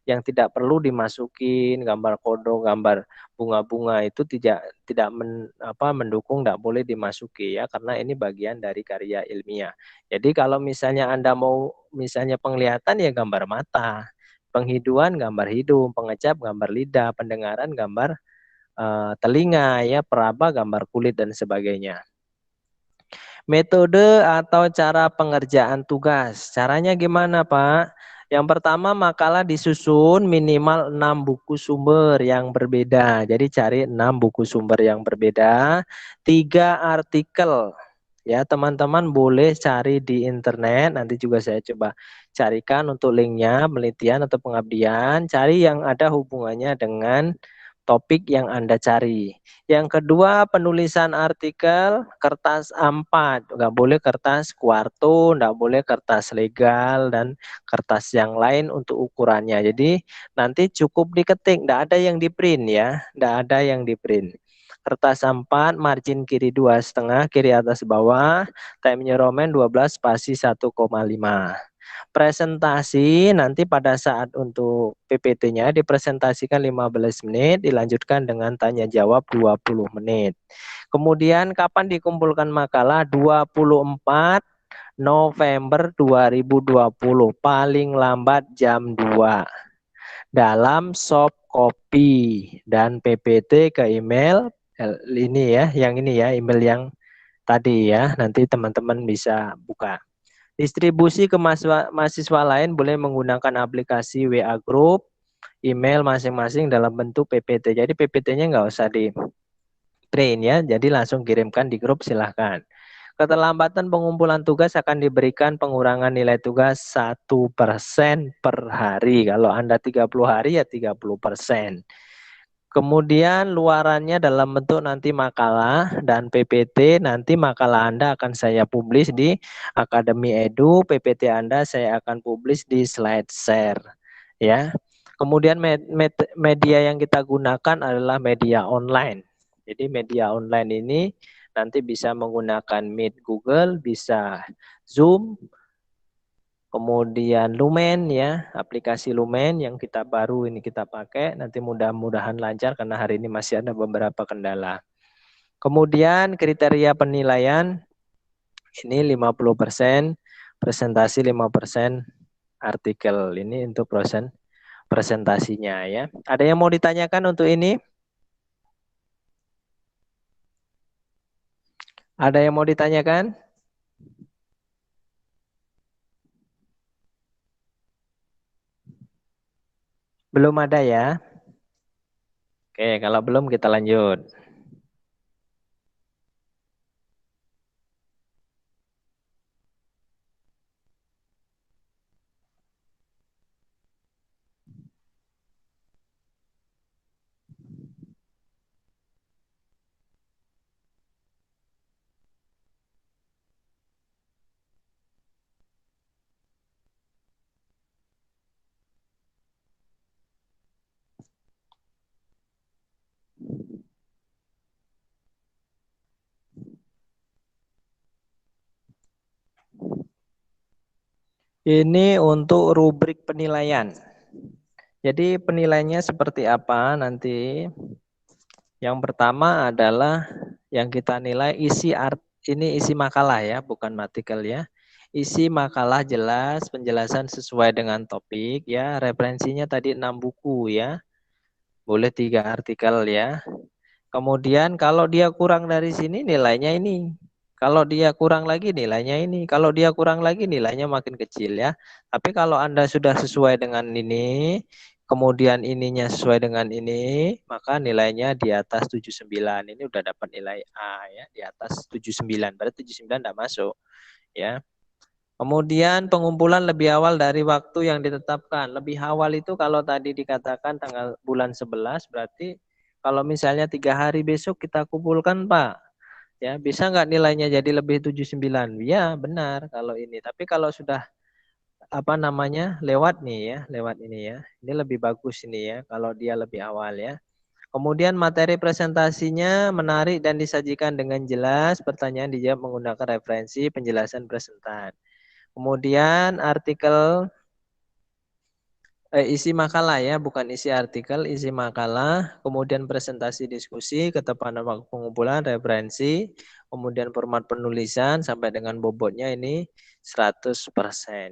yang tidak perlu dimasukin, gambar kodok, gambar bunga-bunga itu tidak mendukung, tidak boleh dimasuki ya, karena ini bagian dari karya ilmiah. Jadi kalau misalnya Anda mau misalnya penglihatan ya gambar mata, penghiduan gambar hidung, pengecap gambar lidah, pendengaran gambar telinga ya, peraba gambar kulit dan sebagainya. Metode atau cara pengerjaan tugas. Caranya gimana, Pak? Yang pertama, makalah disusun minimal 6 buku sumber yang berbeda. Jadi cari 6 buku sumber yang berbeda, 3 artikel. Ya, teman-teman boleh cari di internet, nanti juga saya coba carikan untuk linknya, penelitian atau pengabdian, cari yang ada hubungannya dengan topik yang Anda cari. Yang kedua, penulisan artikel kertas A4, nggak boleh kertas kuarto, nggak boleh kertas legal dan kertas yang lain untuk ukurannya. Jadi nanti cukup diketik, nggak ada yang di print ya, nggak ada yang di print. Kertas A4, margin kiri 2,5, kiri atas bawah, time New Roman 12 spasi 1,5. Presentasi nanti pada saat untuk PPT-nya dipresentasikan 15 menit, dilanjutkan dengan tanya jawab 20 menit. Kemudian kapan dikumpulkan makalah? 24 November 2020, paling lambat jam 2. Dalam soft copy dan PPT ke email ini ya, yang ini ya, email yang tadi ya, nanti teman-teman bisa buka. Distribusi ke mahasiswa lain boleh menggunakan aplikasi WA Group, email masing-masing dalam bentuk PPT. Jadi PPT-nya nggak usah di print ya, jadi langsung kirimkan di grup silahkan. Keterlambatan pengumpulan tugas akan diberikan pengurangan nilai tugas 1% per hari. Kalau Anda 30 hari ya 30%. Kemudian luarannya dalam bentuk nanti makalah dan PPT. Nanti makalah Anda akan saya publish di Akademi Edu, PPT Anda saya akan publish di SlideShare ya. Kemudian media yang kita gunakan adalah media online. Jadi media online ini nanti bisa menggunakan Meet Google, bisa Zoom, kemudian Lumen ya, aplikasi Lumen yang kita baru ini kita pakai, nanti mudah-mudahan lancar karena hari ini masih ada beberapa kendala. Kemudian kriteria penilaian ini 50%, presentasi 5%, artikel ini untuk presentasinya ya. Ada yang mau ditanyakan untuk ini? Ada yang mau ditanyakan? Belum ada ya? Oke, kalau belum kita lanjut. Ini untuk rubrik penilaian. Jadi penilaiannya seperti apa nanti? Yang pertama adalah yang kita nilai ini isi makalah ya, bukan artikel ya. Isi makalah jelas, penjelasan sesuai dengan topik ya. Referensinya tadi 6 buku ya. Boleh 3 artikel ya. Kemudian kalau dia kurang dari sini nilainya ini. Kalau dia kurang lagi nilainya ini. Kalau dia kurang lagi nilainya makin kecil ya. Tapi kalau Anda sudah sesuai dengan ini, kemudian ininya sesuai dengan ini, maka nilainya di atas 79. Ini udah dapat nilai A ya, di atas 79. Berarti 79 enggak masuk ya. Kemudian pengumpulan lebih awal dari waktu yang ditetapkan. Lebih awal itu kalau tadi dikatakan tanggal bulan 11, berarti kalau misalnya 3 hari besok kita kumpulkan Pak, ya bisa nggak nilainya jadi lebih 79? Ya benar kalau ini. Tapi kalau sudah lewat nih ya, lewat ini ya, ini lebih bagus ini ya kalau dia lebih awal ya. Kemudian materi presentasinya menarik dan disajikan dengan jelas. Pertanyaan dijawab menggunakan referensi penjelasan presentan. Kemudian artikel isi makalah ya, bukan isi artikel, isi makalah, kemudian presentasi diskusi, ketepatan waktu pengumpulan, referensi, kemudian format penulisan sampai dengan bobotnya ini 100%.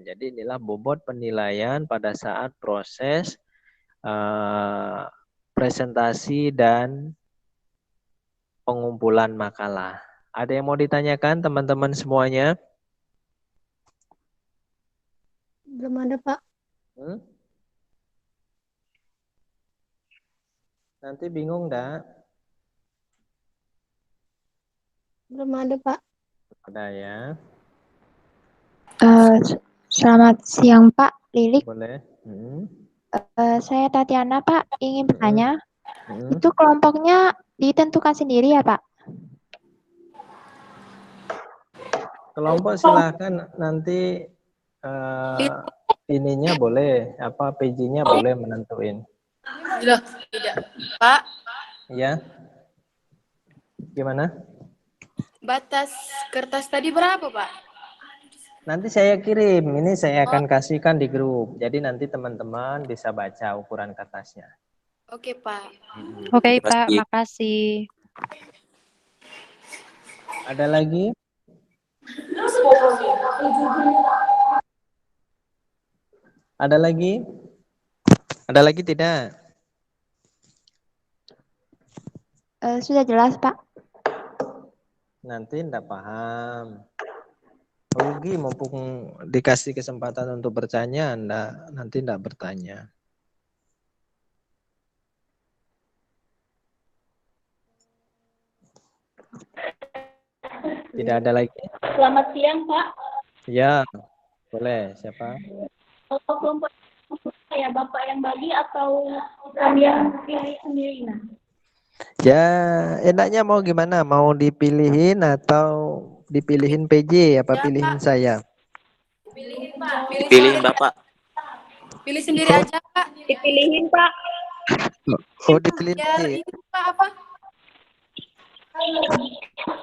Jadi inilah bobot penilaian pada saat proses presentasi dan pengumpulan makalah. Ada yang mau ditanyakan teman-teman semuanya? Belum ada, Pak. Nanti bingung enggak? Belum ada, Pak. Ada ya. Selamat siang Pak Lilik. Boleh. Saya Tatiana Pak, ingin bertanya, Hmm. itu kelompoknya ditentukan sendiri ya Pak? Kelompok silahkan nanti ininya boleh, PJ-nya boleh menentuin. Tidak. Pak, Ya. Gimana? batas kertas tadi berapa, Pak? Nanti saya kirim, ini saya akan kasihkan di grup. Jadi nanti teman-teman bisa baca ukuran kertasnya. Oke, Pak. Oke, Terima Pak, kasih. makasih. Ada lagi? Ada lagi? Ada lagi tidak? Sudah jelas Pak. Nanti enggak paham. Rugi mumpung dikasih kesempatan untuk bertanya, nanti enggak bertanya. Tidak ada lagi? Selamat siang, Pak. Ya, boleh. Siapa? Kalau kelompok ya Bapak yang bagi atau kami yang pilih sendiri? Nah. Ya, enaknya mau gimana? Mau dipilihin atau dipilihin PJ apa Ya, pilihin Pak. saya? Pilihin, Pak. Pilihin Bapak. Pilih sendiri aja, Pak. Dipilihin, Pak. Oh, dipilihin Biar PJ. ini, Pak, apa?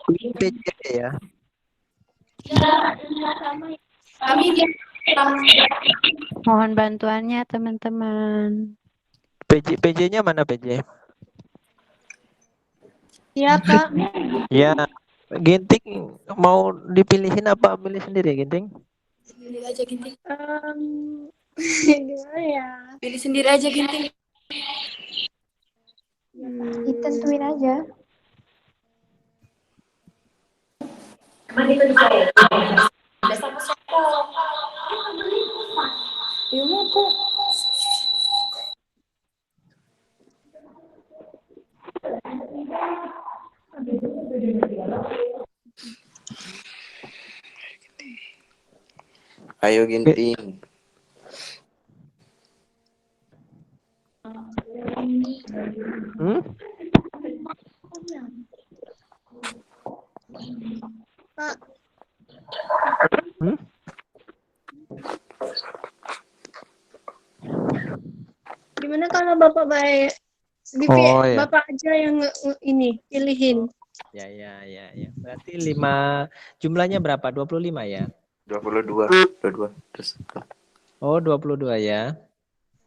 PJ ya. Kami di Mohon bantuannya teman-teman. PJ-nya mana PJ? Iya, Pak. Ya, Ginting mau dipilihin apa pilih sendiri Ginting? sendiri aja Ginting. Gimana ya? Pilih sendiri aja Ginting. Ditentuin aja. Udah sama siapa? Iya mau kok. Ayo Ginting. Hmm? Pak. Hmm? Gimana kalau Bapak baik? Oh, ya. Bapak aja yang ini pilihin. Ya. Berarti 5 jumlahnya berapa? 25 ya? 22. Terus. Oh, 22 ya.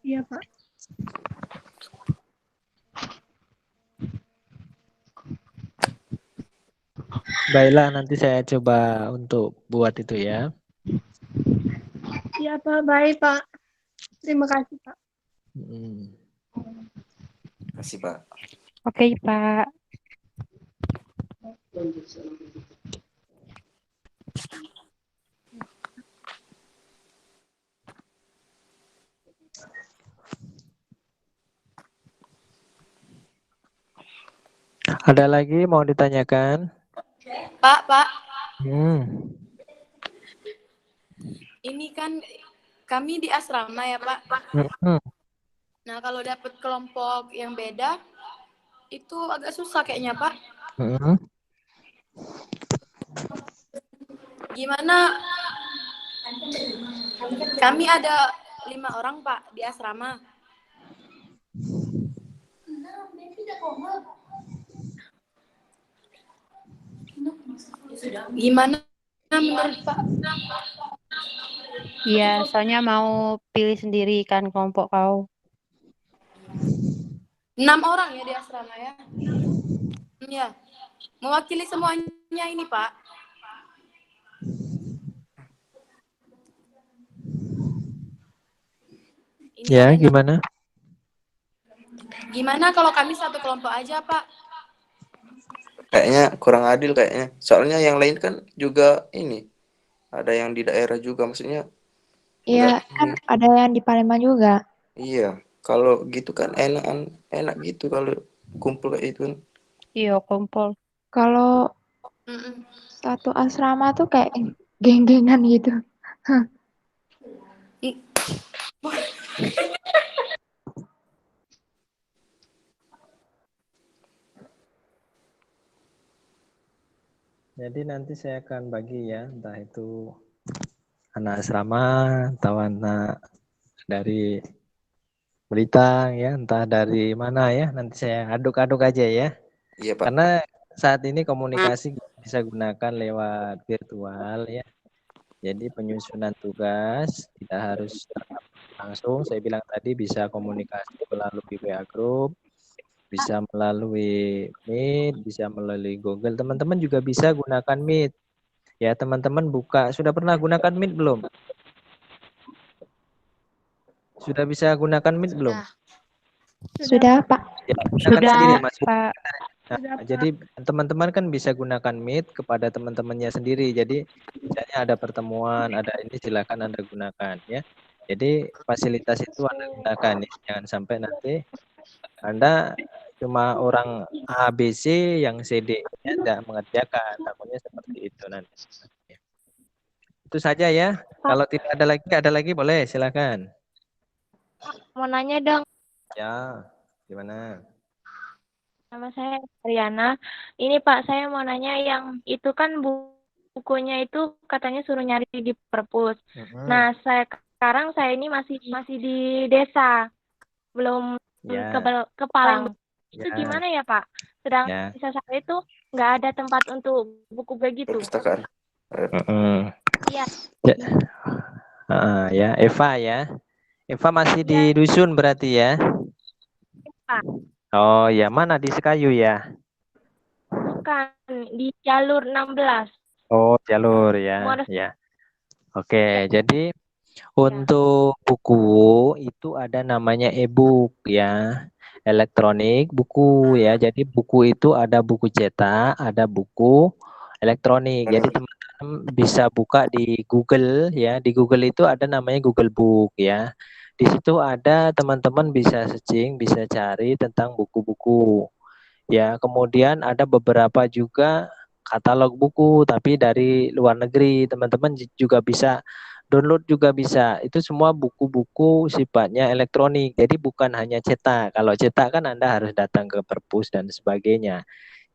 Iya, Pak. Baiklah, nanti saya coba untuk buat itu ya. Iya, Pak. Baik, Pak. Terima kasih, Pak. Hmm. Kasih Pak. Oke, Pak. Ada lagi mau ditanyakan? Pak. Hmm. Ini kan kami di asrama ya Pak. Hmm. Nah kalau dapat kelompok yang beda itu agak susah kayaknya Pak. Hmm. Gimana? Kami ada 5 orang Pak di asrama. Gimana menurut Pak? Iya, soalnya mau pilih sendiri kan kelompok kau. 6 orang ya di asrama ya? Iya. Mewakili semuanya ini Pak. Ini Ya, enak. gimana? Gimana kalau kami satu kelompok aja Pak? Kayaknya kurang adil kayaknya. Soalnya yang lain kan juga ini. Ada yang di daerah juga maksudnya. Iya, kan ada yang di Palembang juga. Iya. Kalau gitu kan enak gitu kalau kumpul kayak itu kan. Iya, kumpul. Kalau Mm-mm. satu asrama tuh kayak geng-gengan gitu. Jadi nanti saya akan bagi ya, entah itu anak asrama atau anak dari Belitung ya, entah dari mana ya, nanti saya aduk-aduk aja ya. Iya Pak. Karena saat ini komunikasi bisa gunakan lewat virtual ya. Jadi penyusunan tugas tidak harus tatap langsung. Saya bilang tadi bisa komunikasi melalui WA Group, bisa melalui Meet, bisa melalui Google. Teman-teman juga bisa gunakan Meet. Ya, teman-teman buka. Sudah pernah gunakan Meet belum? Sudah bisa gunakan Meet belum? Sudah, Pak. Ya, gunakan Sudah, sendiri, Mas. Pak. Nah, jadi teman-teman kan bisa gunakan Meet kepada teman-temannya sendiri. Jadi misalnya ada pertemuan, ada ini silakan Anda gunakan ya. Jadi fasilitas itu Anda gunakan ya. Jangan sampai nanti Anda cuma orang A, B, C yang CD-nya tidak mengerjakan. Takutnya seperti itu nanti. Itu saja ya. Kalau tidak ada lagi boleh silakan. Mau nanya dong, Ya, gimana? nama saya Riana. Ini Pak, saya mau nanya yang itu kan bukunya itu katanya suruh nyari di perpus. Nah, sekarang saya ini masih di desa, belum Ya. ke Palembang. Itu Ya. gimana ya Pak? Sedangkan Ya. di saya itu nggak ada tempat untuk buku begitu. Perpustakaan. Iya. Ya. Ya, Eva ya. Eva masih di dusun berarti ya? Pak. Oh ya, mana di Sekayu ya? Bukan, di jalur 16. Oh, jalur ya. Moros. Ya. Oke, jadi untuk buku itu ada namanya e-book ya, elektronik buku ya. Jadi buku itu ada buku cetak, ada buku elektronik. Jadi teman-teman bisa buka di Google ya. Di Google itu ada namanya Google Book ya. Di situ ada teman-teman bisa searching, bisa cari tentang buku-buku. Ya, kemudian ada beberapa juga katalog buku tapi dari luar negeri. Teman-teman juga bisa download juga bisa. Itu semua buku-buku sifatnya elektronik. Jadi bukan hanya cetak. Kalau cetak kan Anda harus datang ke perpus dan sebagainya.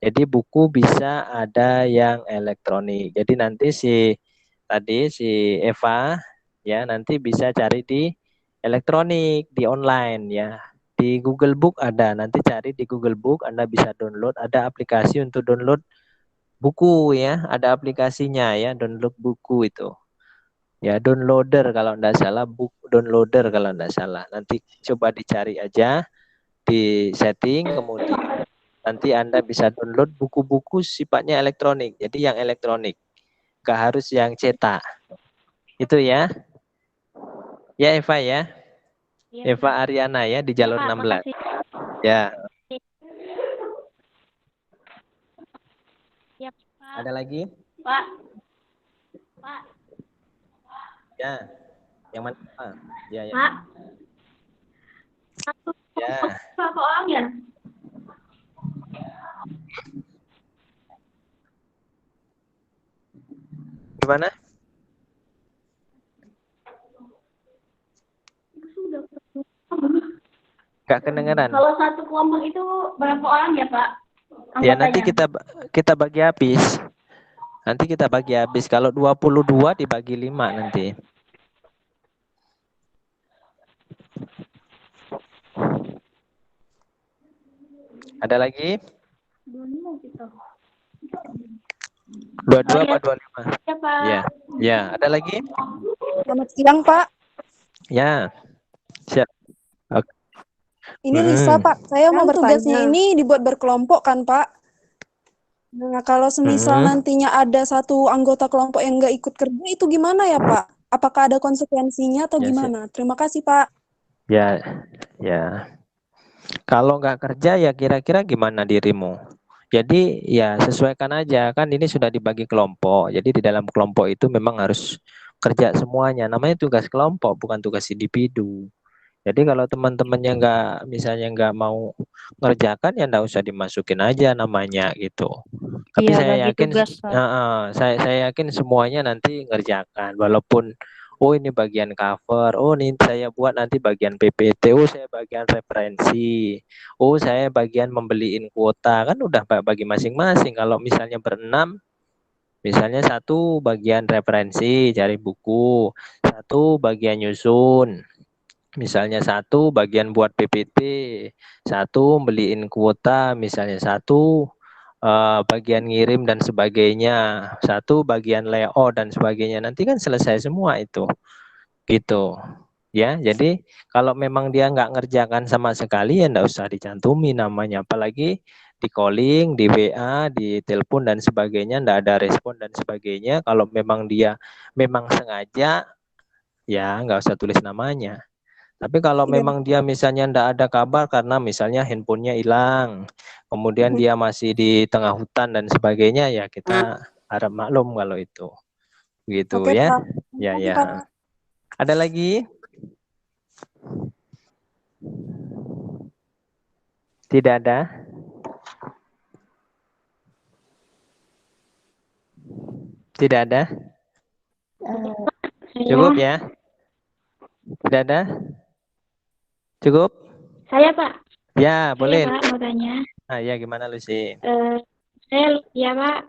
Jadi buku bisa ada yang elektronik. Jadi nanti si Eva ya nanti bisa cari di elektronik, di online ya. Di Google Book ada, nanti cari di Google Book Anda bisa download, ada aplikasi untuk download buku ya, ada aplikasinya ya, download buku itu. Ya, downloader kalau enggak salah, book downloader kalau enggak salah. Nanti coba dicari aja di setting, kemudian nanti Anda bisa download buku-buku sifatnya elektronik. Jadi yang elektronik, enggak harus yang cetak. Itu ya. Ya Eva ya. Iya, Eva Ariana ya di jalur Pak, 16. makasih. Ya. Ya, Pak. Ada lagi? Pak. Ya. Yang mana? Ya, ya. Pak. Ya. Berapa orang ya? Gimana? Gak kedengeran. Kalau satu kelompok itu berapa orang ya, Pak? Ya nanti Anggotanya? kita bagi habis. Nanti kita bagi habis. Kalau 22 dibagi 5 nanti. Ada lagi? 22 apa 25? Ya, Pak. Ya. Ya, ada lagi? Selamat siang, Pak. Ya. Siap. Oke. Ini Lisa, Pak. Saya mau tugasnya ini dibuat berkelompok kan, Pak? Nah, kalau semisal nantinya ada satu anggota kelompok yang nggak ikut kerja, itu gimana ya, Pak? Apakah ada konsekuensinya atau gimana? Terima kasih, Pak. Ya, ya. Kalau nggak kerja ya kira-kira gimana dirimu? Jadi ya sesuaikan aja, kan ini sudah dibagi kelompok. Jadi di dalam kelompok itu memang harus kerja semuanya. Namanya tugas kelompok, bukan tugas individu. Jadi kalau teman-temannya misalnya nggak mau ngerjakan ya nggak usah dimasukin aja namanya gitu. Tapi Iya, saya bagi yakin, tugas, Pak. saya yakin semuanya nanti ngerjakan. Walaupun oh ini bagian cover, oh ini saya buat nanti bagian PPT, oh saya bagian referensi, oh saya bagian membeliin kuota, kan udah bagi masing-masing. Kalau misalnya berenam, misalnya satu bagian referensi cari buku, satu bagian nyusun, misalnya satu bagian buat PPT, satu beliin kuota, misalnya satu bagian ngirim dan sebagainya, satu bagian layout dan sebagainya. Nanti kan selesai semua itu, gitu. Ya, jadi kalau memang dia nggak ngerjakan sama sekali ya nggak usah dicantumi namanya, apalagi di calling, di WA, di telepon dan sebagainya nggak ada respon dan sebagainya. Kalau memang dia memang sengaja, ya nggak usah tulis namanya. Tapi kalau memang dia misalnya ndak ada kabar karena misalnya handphonenya hilang, kemudian dia masih di tengah hutan dan sebagainya, ya kita harap maklum kalau itu. Gitu Oke, ya. Pak. Ya, Oke, ya. Pak. Ada lagi? Tidak ada? Tidak ada? Cukup ya? Tidak ada? Cukup? Saya, Pak. Ya, boleh. Saya, Pak, mau tanya. Ah, ya gimana Lucy? Saya, ya, Pak.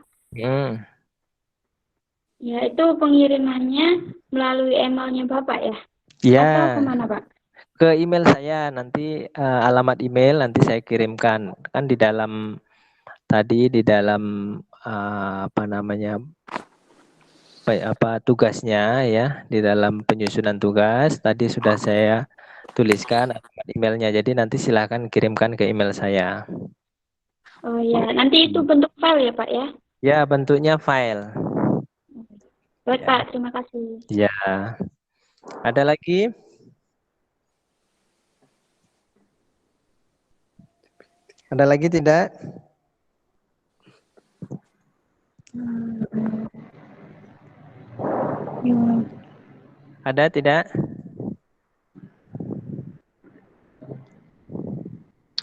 Ya, itu pengirimannya melalui emailnya Bapak ya? Ya. Atau kemana, Pak? Ke email saya nanti, alamat email nanti saya kirimkan. Kan di dalam tadi di dalam tugasnya ya, di dalam penyusunan tugas tadi sudah saya tuliskan alamat emailnya. Jadi nanti silakan kirimkan ke email saya. Oh ya, nanti itu bentuk file ya Pak ya? Ya, bentuknya file. Baik Ya. Pak, terima kasih. Ya. Ada lagi? Ada lagi tidak? Ada tidak?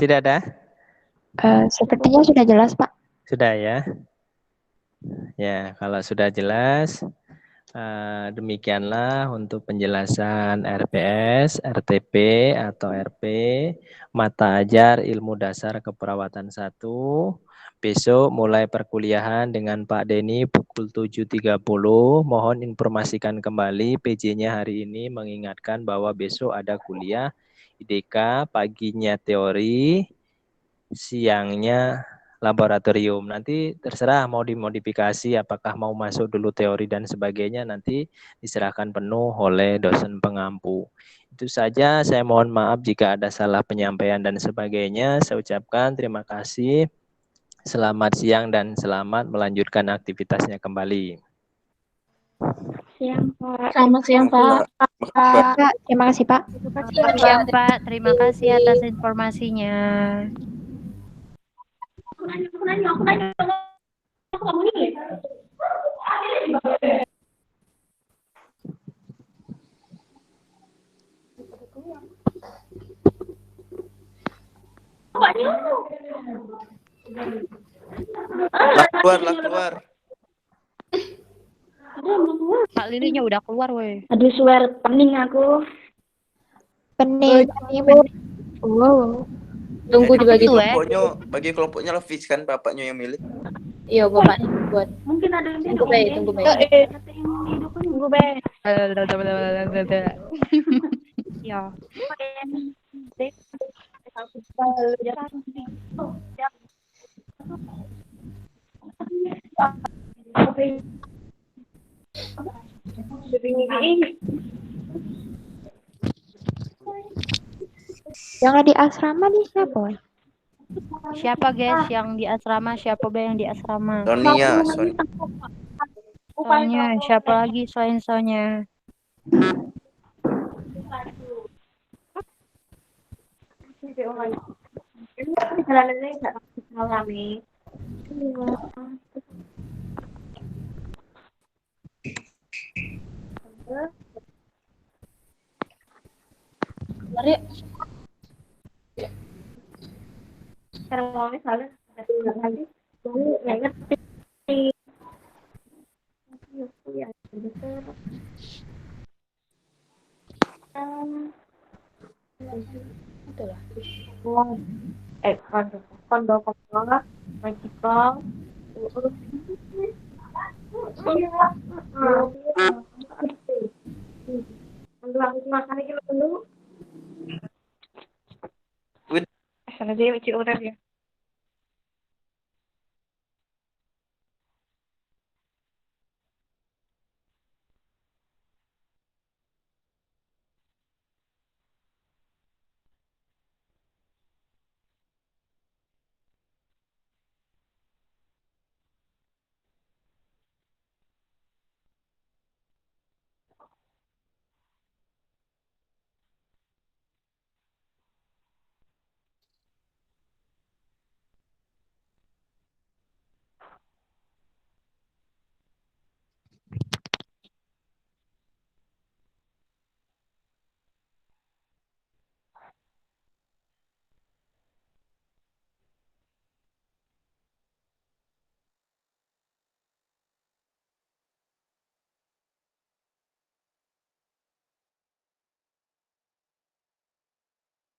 Tidak ada? Sepertinya sudah jelas, Pak. Sudah ya. Ya, kalau sudah jelas, demikianlah untuk penjelasan RPS, RTP atau RP, mata ajar ilmu dasar keperawatan 1. Besok mulai perkuliahan dengan Pak Denny pukul 7.30. Mohon informasikan kembali PJ-nya hari ini mengingatkan bahwa besok ada kuliah IDK, paginya teori, siangnya laboratorium. Nanti terserah mau dimodifikasi apakah mau masuk dulu teori dan sebagainya, nanti diserahkan penuh oleh dosen pengampu. Itu saja, saya mohon maaf jika ada salah penyampaian dan sebagainya. Saya ucapkan terima kasih. Selamat siang dan selamat melanjutkan aktivitasnya kembali. Siang Pak. Selamat siang, Pak. Pak, terima kasih, Pak. Selamat siang, Pak. Terima kasih atas informasinya. Aku nanya. Aku kamu ini. Lah keluar. Kak Lilinya udah keluar, weh. Aduh, swear pening aku. Pening. Wow. Tunggu dibagi bagi kelompoknya Levis kan bapaknya yang milih. Iya, bapaknya buat. Mungkin ada yang Tunggu, Bay. Tunggu, Ya. Yang di asrama nih siapa? Siapa, guys, yang di asrama? Siapa, Bay, yang di asrama? Sonia. Soalnya, siapa lagi soalnya? Sekarang mau misalnya lagi ngerti. Kondo magical. Makan iki dulu. Sana dia cik udah ya.